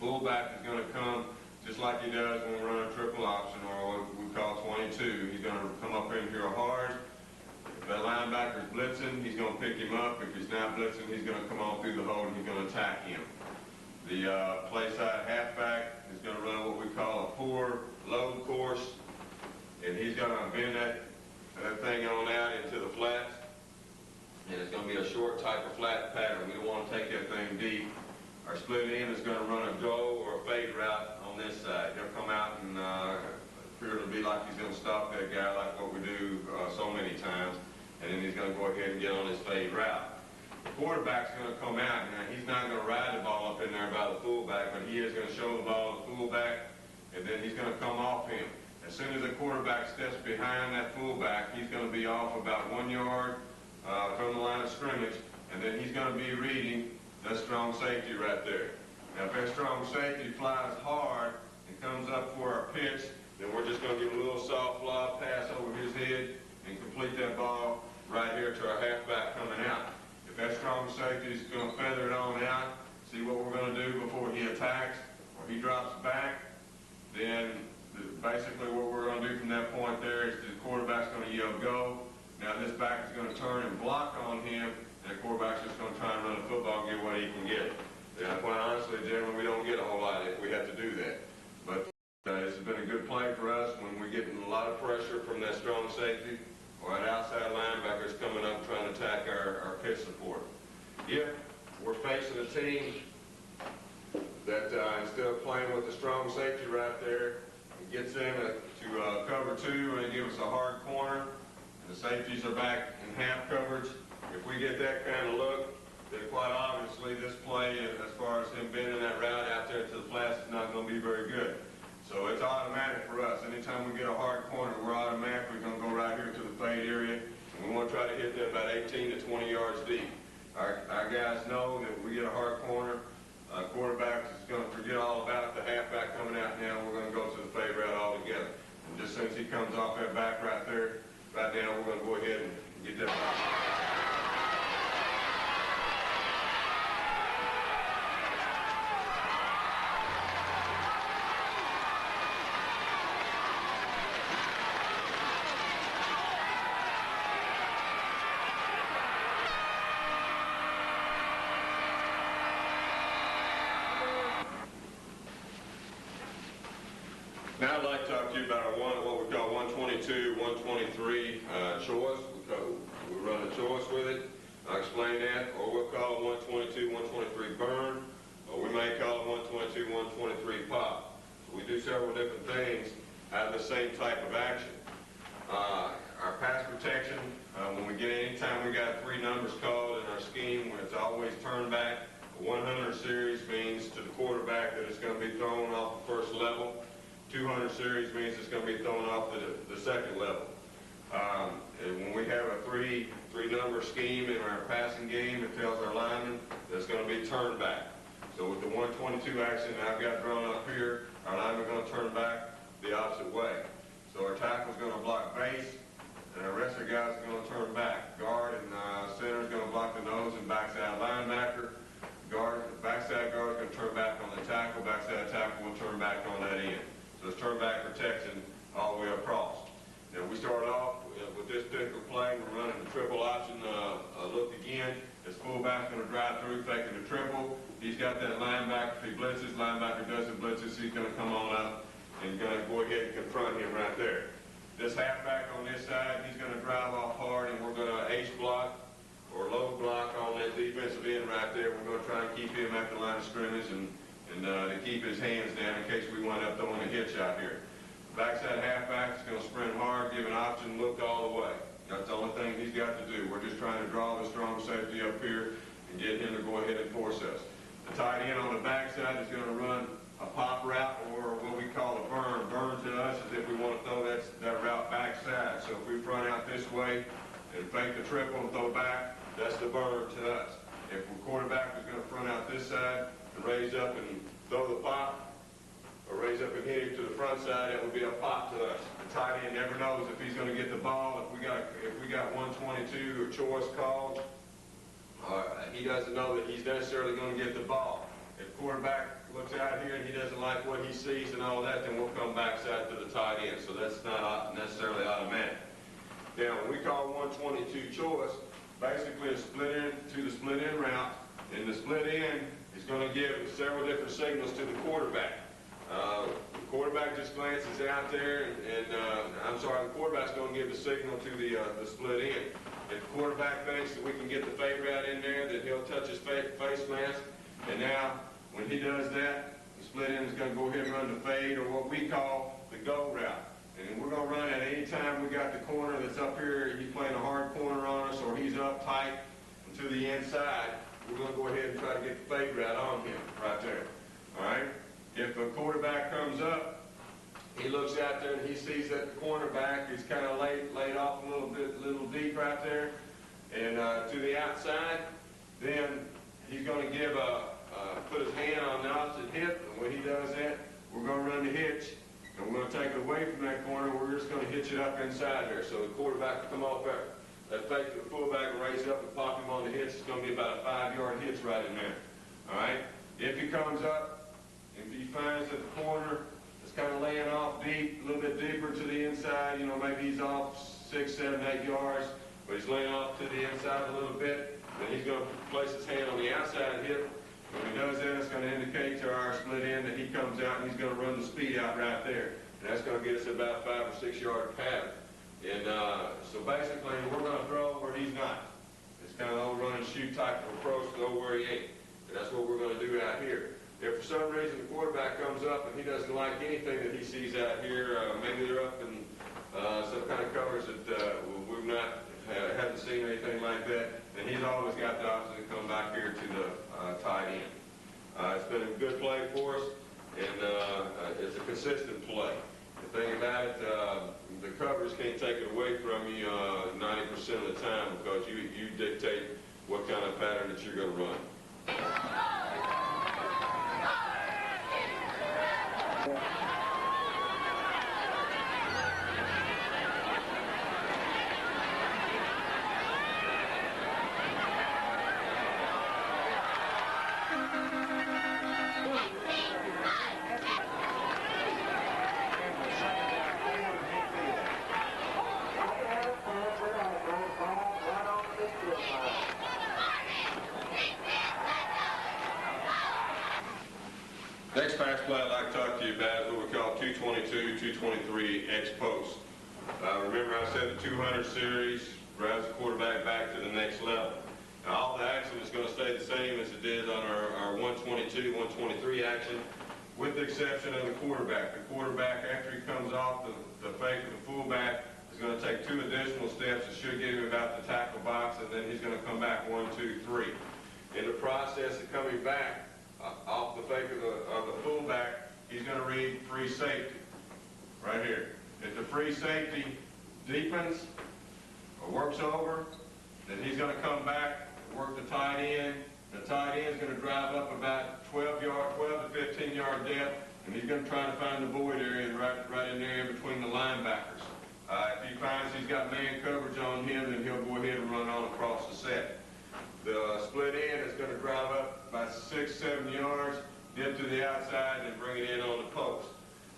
Fullback is going to come just like he does when we run a triple option, or what we call 22. He's going to come up in here hard. If that linebacker is blitzing, he's going to pick him up. If he's not blitzing, he's going to come on through the hole and he's going to attack him. The play side halfback is going to run what we call a poor load course, and he's going to bend that thing on out into the flats, and it's going to be a short type of flat pattern. We don't want to take that thing deep. Our split end is going to run a go or a fade route on this side. He'll come out and appear to be like he's going to stop that guy like what we do so many times, and then he's going to go ahead and get on his fade route. The quarterback's going to come out. Now, he's not going to ride the ball up in there by the fullback, but he is going to show the ball to the fullback, and then he's going to come off him. As soon as the quarterback steps behind that fullback, he's going to be off about 1 yard from the line of scrimmage, and then he's going to be reading that strong safety right there. Now, if that strong safety flies hard and comes up for our pitch, then we're just going to give a little soft lob pass over his head and complete that ball right here to our halfback coming out. If that strong safety is going to feather it on out, see what we're going to do before he attacks or he drops back, then basically what we're going to do from that point there is the quarterback's going to yell go. Now this back is going to turn and block on him, and the quarterback's just going to try and run the football and get what he can get. Now, quite honestly, generally we don't get a whole lot if we have to do that. But this has been a good play for us when we're getting a lot of pressure from that strong safety or that outside linebackers coming up trying to attack our pitch support. If we're facing a team that instead of playing with the strong safety right there, gets in to cover two and gives us a hard corner, and the safeties are back in half coverage, if we get that kind of look, then quite obviously this play, as far as him bending that route out there to the flats, is not going to be very good. So it's automatic for us. Anytime we get a hard corner, we're automatically going to go right here to the fade area, and we want to try to hit that about 18 to 20 yards deep. Our guys know that if we get a hard corner, quarterback is going to forget all about the halfback coming out now. We're going to go to the fade route altogether. And just since he comes off that back right there, right now we're going to go ahead and get that ball. Now I'd like to talk to you about what we call 122, 123 choice. We run a choice with it. I'll explain that. Or we'll call it 122, 123 burn. Or we may call it 122, 123 pop. So we do several different things out of the same type of action. Our pass protection, anytime we got three numbers called in our scheme, when it's always turn back, a 100 series means to the quarterback that it's going to be thrown off the first level. 200 series means it's going to be thrown off the second level. And when we have a three number scheme in our passing game, it tells our linemen that it's going to be turned back. So with the 122 action that I've got drawn up here, our linemen are going to turn back the opposite way. So our tackle is going to block base, and the rest of the guys are going to turn back. Guard and center is going to block the nose and backside linebacker. Backside guard is going to turn back on the tackle. Backside tackle will turn back on that end. So it's turn back protection all the way across. Now we start off with this particular play. We're running the triple option look again. This fullback's going to drive through, faking the triple. He's got that linebacker. If he blitzes, linebacker doesn't blitzes, he's going to come on up and going to go ahead and confront him right there. This halfback on this side, he's going to drive off hard, and we're going to H block or low block on that defensive end right there. We're going to try and keep him at the line of scrimmage and to keep his hands down in case we wind up throwing a hitch out here. Backside halfback is going to sprint hard, give an option look all the way. That's the only thing he's got to do. We're just trying to draw the strong safety up here and get him to go ahead and force us. The tight end on the backside is going to run a pop route, or what we call a burn. Burn to us is if we want to throw that route backside. So if we front out this way and fake the triple and throw back, that's the burn to us. If the quarterback is going to front out this side and raise up and throw the pop, or raise up and hit him to the front side, it would be a pop to us. The tight end never knows if he's going to get the ball. If we got 122 or choice called, he doesn't know that he's necessarily going to get the ball. If quarterback looks out here and he doesn't like what he sees and all that, then we'll come backside to the tight end. So that's not necessarily automatic. Now, when we call 122 choice, basically it's split in to the split in route, and the split in is going to give several different signals to the quarterback. The quarterback just glances out there, the quarterback's going to give the signal to the split in. If the quarterback thinks that we can get the fade route in there, then he'll touch his face mask, and now when he does that, the split end is going to go ahead and run the fade, or what we call the go route. And we're going to run it any time we got the corner that's up here, he's playing a hard corner on us, or he's up tight and to the inside, we're going to go ahead and try to get the fade route on him right there. All right? If a quarterback comes up, he looks out there and he sees that the cornerback is kind of laid off a little deep right there, and to the outside, then he's going to give put his hand on the opposite hip, and when he does that, we're going to run the hitch and we're going to take it away from that corner. We're just going to hitch it up inside there. So the quarterback will come off there. That fake to the fullback will raise up and pop him on the hitch. It's going to be about a 5-yard hitch right in there. All right? If he comes up, if he finds that the corner is kind of laying off deep, a little bit deeper to the inside, you know, maybe he's off 6, 7, 8 yards, but he's laying off to the inside a little bit, then he's going to place his hand on the outside hip. When he does that, it's going to indicate to our split end that he comes out and he's going to run the speed out right there. And that's going to get us about 5 or 6 yard pattern. And so basically, we're going to throw where he's not. It's kind of an old run and shoot type of approach, throw where he ain't. And that's what we're going to do out here. If for some reason the quarterback comes up and he doesn't like anything that he sees out here, maybe they're up in some kind of covers that we've not haven't seen anything like that, then he's always got the option to come back here to the tight end. It's been a good play for us, and it's a consistent play. The thing about it, the covers can't take it away from you 90% of the time because you dictate what kind of pattern that you're going to run. Next pass play I'd like to talk to you about is what we call 222, 223 X post. Remember I said the 200 series drives the quarterback back to the next level. Now all the action is going to stay the same as it did on our 122, 123 action, with the exception of the quarterback. The quarterback, after he comes off the fake of the fullback, is going to take 2 additional steps. It should get him about the tackle box, and then he's going to come back 1, 2, 3. In the process of coming back, off the fake of the fullback, he's going to read free safety right here. If the free safety deepens or works over, then he's going to come back, work the tight end. The tight end is going to drive up about 12 to 15 yard depth, and he's going to try to find the void area right in there in between the linebackers. If he finds he's got man coverage on him, then he'll go ahead and run on across the set. The split end is going to drive up about 6, 7 yards, dip to the outside, and bring it in on the post.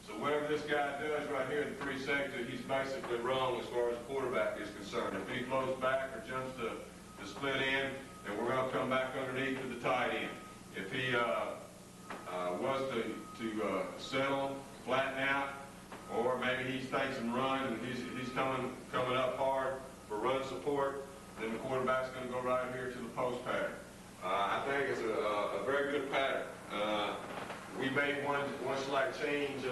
So whatever this guy does right here in the free safety, he's basically wrong as far as the quarterback is concerned. If he flows back or jumps to the split end, then we're going to come back underneath to the tight end. If he was to settle, flatten out, or maybe he thinks and run, and he's coming up hard for run support, then the quarterback's going to go right here to the post pattern. I think it's a very good pattern. We made one slight change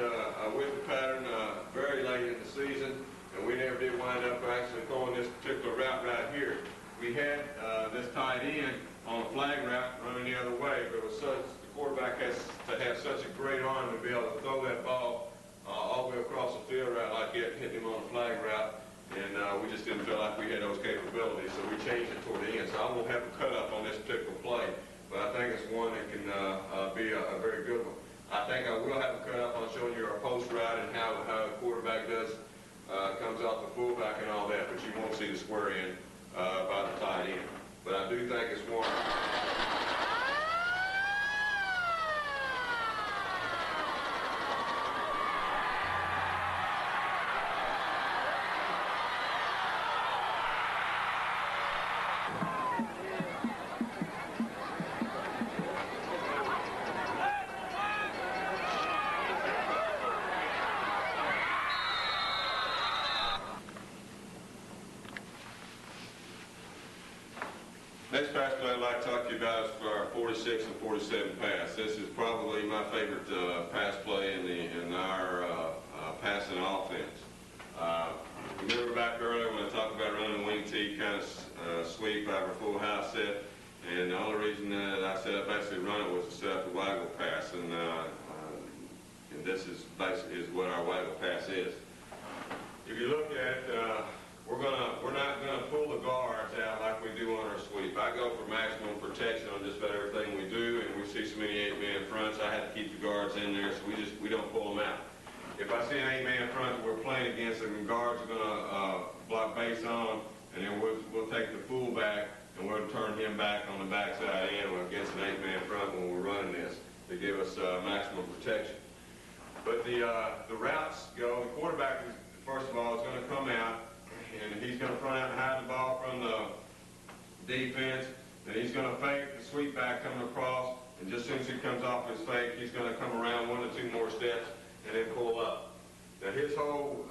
with the pattern very late in the season, and we never did wind up actually throwing this particular route right here. We had this tight end on a flag route running the other way, but it was the quarterback has to have such a great arm to be able to throw that ball all the way across the field right like that, hitting him on a flag route. And we just didn't feel like we had those capabilities, so we changed it toward the end. So I won't have a cut up on this particular play, but I think it's one that can be a very good one. I think I will have a cut up on showing you our post route and how the quarterback comes off the fullback and all that, but you won't see the square end by the tight end. But I do think it's one. Next pass play I'd like to talk to you about is for our 46 and 47 pass. This is probably my favorite pass play in our passing offense. Remember back earlier when I talked about running a wing T kind of sweep out of a full house set, and the only reason that I set up basically run it was to set up the Waggle pass, and this is basically what our Waggle pass is. If you look at we're not going to pull the guards out like we do on our sweep. I go for maximum protection on just about everything we do, and we see so many 8-man fronts, I have to keep the guards in there, so we don't pull them out. if I see an 8-man front that we're playing against, and the guards are going to block base on, and then we'll take the fullback and we'll turn him back on the backside end against an 8-man front when we're running this to give us maximum protection. But the routes go, the quarterback, first of all, is going to come out, and he's going to front out and hide the ball from the defense, and he's going to fake the sweep back coming across, and just as soon as he comes off his fake, he's going to come around 1 to 2 more steps and then pull up. Now his whole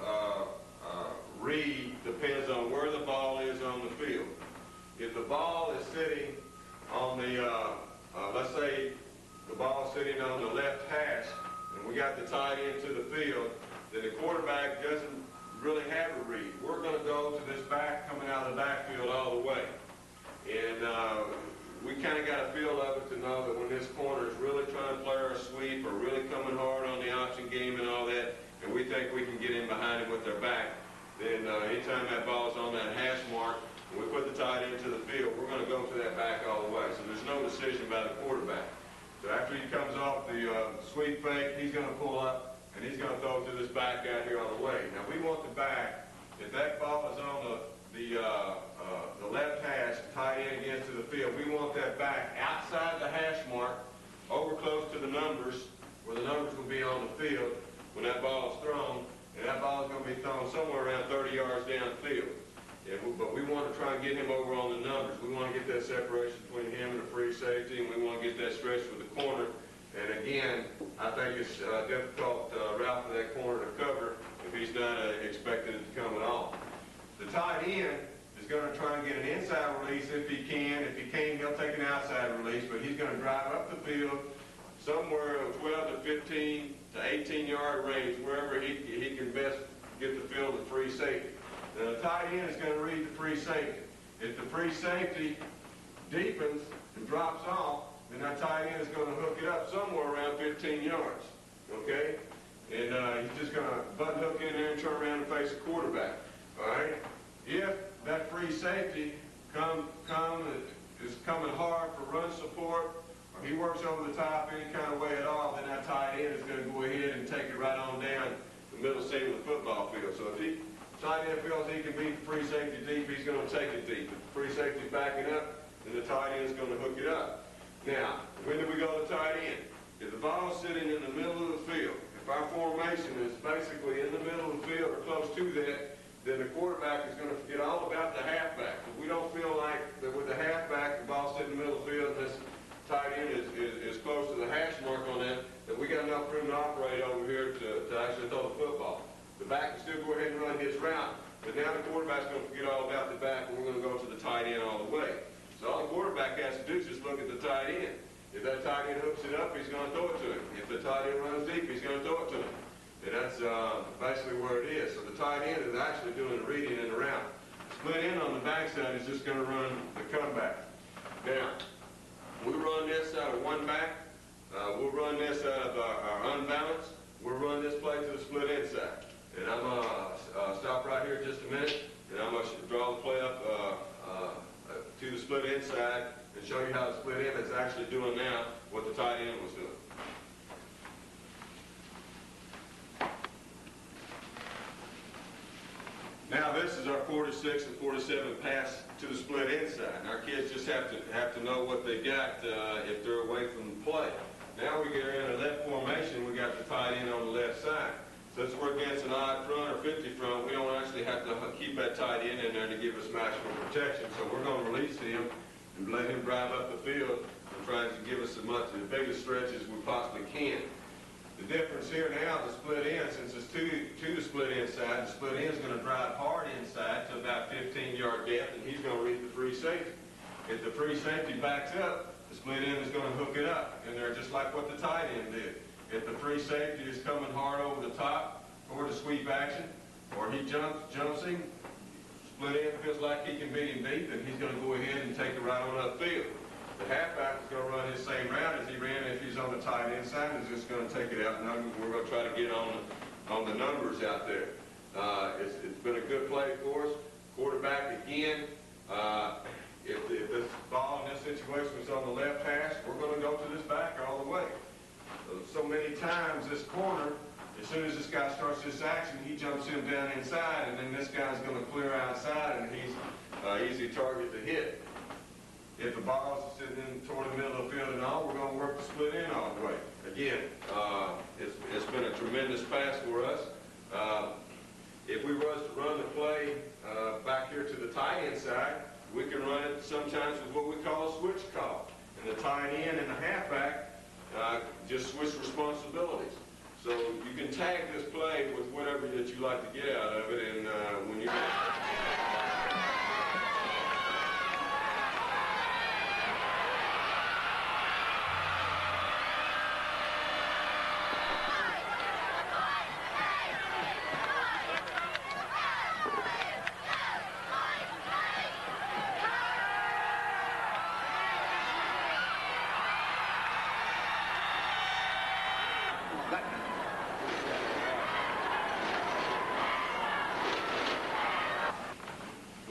read depends on where the ball is on the field. If the ball is sitting on the, let's say the ball is sitting on the left hash, and we got the tight end to the field, then the quarterback doesn't really have a read. We're going to go to this back coming out of the backfield all the way. And we kind of got a feel of it to know that when this corner is really trying to play our sweep or really coming hard on the option game and all that, and we think we can get in behind him with their back, then anytime that ball is on that hash mark, and we put the tight end to the field, we're going to go to that back all the way. So there's no decision by the quarterback. So after he comes off the sweep fake, he's going to pull up, and he's going to throw to this back out here all the way. Now we want the back, if that ball is on the left hash, tight end against to the field, we want that back outside the hash mark, over close to the numbers, where the numbers will be on the field when that ball is thrown, and that ball is going to be thrown somewhere around 30 yards downfield. But we want to try and get him over on the numbers. We want to get that separation between him and the free safety, and we want to get that stretch for the corner. And again, I think it's a difficult route for that corner to cover if he's not expected it to come at all. The tight end is going to try and get an inside release if he can. If he can't, he'll take an outside release, but he's going to drive up the field somewhere 12 to 15 to 18-yard range, wherever he can best get the field of free safety. Now, the tight end is going to read the free safety. If the free safety deepens and drops off, then that tight end is going to hook it up somewhere around 15 yards, okay? And he's just going to button hook in there and turn around and face the quarterback, all right? If that free safety is coming hard for run support, or he works over the top any kind of way at all, then that tight end is going to go ahead and take it right on down the middle seam of the football field. So if tight end feels he can beat the free safety deep, he's going to take it deep. If the free safety is backing up, then the tight end is going to hook it up. Now, when do we go to tight end? If the ball is sitting in the middle of the field, if our formation is basically in the middle of the field or close to that, then the quarterback is going to forget all about the halfback. If we don't feel like that with the halfback, the ball sitting in the middle of the field, and this tight end is close to the hash mark on that we got enough room to operate over here to actually throw the football. The back can still go ahead and run his route, but now the quarterback's going to forget all about the back, and we're going to go to the tight end all the way. So all the quarterback has to do is just look at the tight end. If that tight end hooks it up, he's going to throw it to him. If the tight end runs deep, he's going to throw it to him. And that's basically where it is. So the tight end is actually doing the reading and the route. Split end on the backside is just going to run the comeback. Now, we run this out of one back. We'll run this out of our unbalance. We'll run this play to the split inside. And I'm going to stop right here just a minute, and I'm going to draw the play up to the split inside and show you how the split end is actually doing now what the tight end was doing. Now this is our 46 and 47 pass to the split inside. And our kids just have to know what they got if they're away from the play. Now we get into that formation, we got the tight end on the left side. Since we're against an odd front or 50 front, we don't actually have to keep that tight end in there to give us maximum protection. So we're going to release him and let him drive up the field and try to give us the biggest stretch as we possibly can. The difference here now, the split end, since it's to the split inside, the split end is going to drive hard inside to about 15-yard depth, and he's going to read the free safety. If the free safety backs up, the split end is going to hook it up in there just like what the tight end did. If the free safety is coming hard over the top or the sweep action, or he jumps him, split end feels like he can beat him deep, then he's going to go ahead and take it right on upfield. The halfback is going to run his same route as he ran if he's on the tight end side. He's just going to take it out, and we're going to try to get on the numbers out there. It's been a good play for us. Quarterback again. If this ball in this situation is on the left hash, we're going to go to this back all the way. So many times this corner as soon as this guy starts this action, he jumps him down inside, and then this guy's going to clear outside, and he's easy target to hit. If the ball's sitting in toward the middle of the field and all, we're going to work the split in all the way. Again, it's been a tremendous pass for us. If we was to run the play back here to the tight end side, we can run it sometimes with what we call a switch call. And the tight end and the halfback just switch responsibilities. So you can tag this play with whatever that you like to get out of it, and when you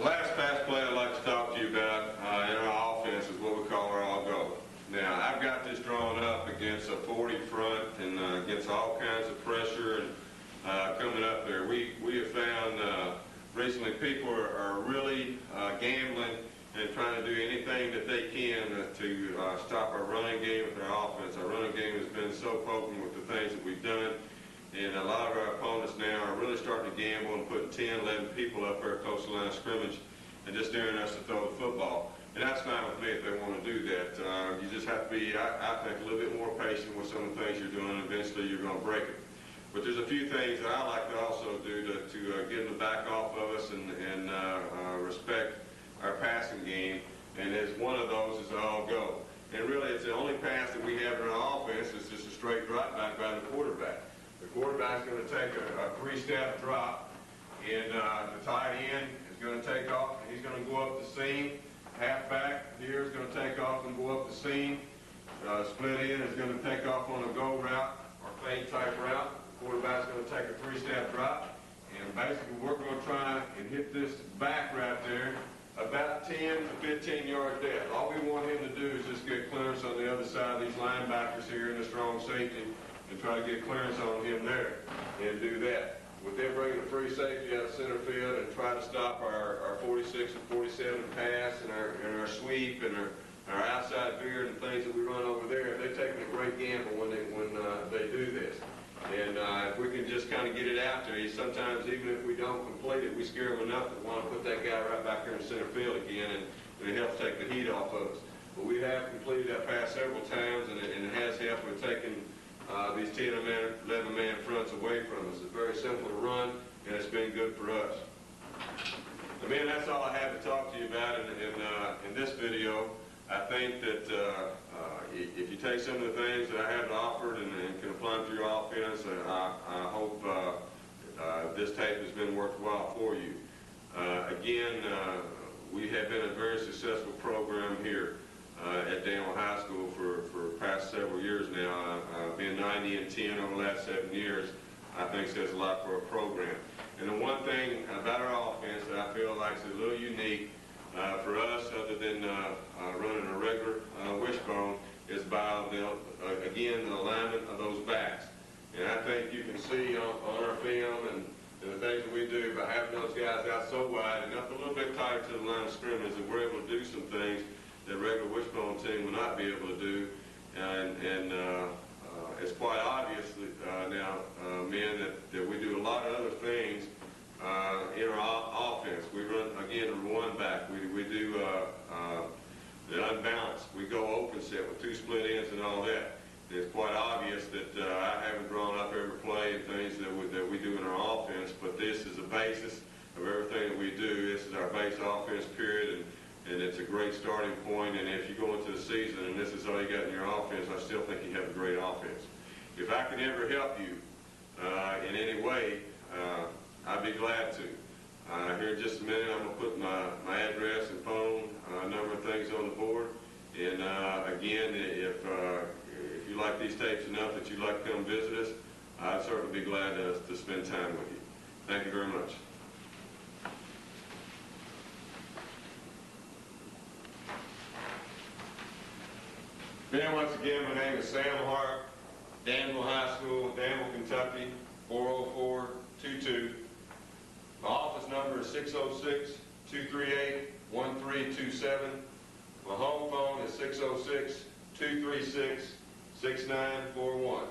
The last pass play I'd like to talk to you about in our offense is what we call our all-go. Now, I've got this drawn up against a 40 front and against all kinds of pressure and coming up there. We have found recently people are really gambling and trying to do anything that they can to stop our running game with our offense. Our running game has been so potent with the things that we've done. And a lot of our opponents now are really starting to gamble and putting 10, 11 people up there close to the line of scrimmage and just daring us to throw the football. And that's fine with me if they want to do that. You just have to be, I think, a little bit more patient with some of the things you're doing, and eventually you're going to break it. But there's a few things that I like to also do to get them to back off of us and respect our passing game. And as one of those is all go. And really, it's the only pass that we have in our offense is just a straight drop back by the quarterback. The quarterback's going to take a three-step drop, and the tight end is going to take off, and he's going to go up the seam. Halfback, Veer, is going to take off and go up the seam. Split end is going to take off on a go route or fade type route. The quarterback's going to take a three-step drop, and basically we're going to try and hit this back right there about 10 to 15 yard depth. All we want him to do is just get clearance on the other side of these linebackers here in the strong safety, and try to get clearance on him there and do that. With them bringing a free safety out of center field and try to stop our 46 and 47 pass and our sweep and our outside veer and things that we run over there, they're taking a great gamble when they do this. And if we can just kind of get it out there, sometimes even if we don't complete it, we scare them enough that want to put that guy right back there in center field again, and it helps take the heat off of us. But we have completed that pass several times, and it has helped with taking these 10 and 11 man fronts away from us. It's very simple to run, and it's been good for us. And man, that's all I have to talk to you about in this video. I think that if you take some of the things that I have offered and can apply them to your offense, I hope this tape has been worthwhile for you. Again, we have been a very successful program here at Danville High School for past several years now. Being 90 and 10 over the last 7 years, I think says a lot for our program. And the one thing about our offense that I feel like is a little unique for us, other than running a regular wishbone, is by again the alignment of those backs. And I think you can see on our film and the things that we do by having those guys out so wide and up a little bit tighter to the line of scrimmage, that we're able to do some things that a regular wishbone team will not be able to do. And it's quite obvious now, men, that we do a lot of other things in our offense. We run, again, one back. We do the unbalanced. We go open set with 2 split ends and all that. It's quite obvious that I haven't drawn up every play and things that we do in our offense, but this is the basis of everything that we do. This is our base offense period, and it's a great starting point. And if you go into the season and this is all you got in your offense, I still think you have a great offense. If I can ever help you in any way, I'd be glad to. Here in just a minute, I'm going to put my address and phone number and things on the board. And again, if you like these tapes enough that you'd like to come visit us, I'd certainly be glad to spend time with you. Thank you very much. Ben, once again, my name is Sam Harp, Danville High School, Danville, Kentucky. is 606-238-1327. My home phone is 606-236-6941.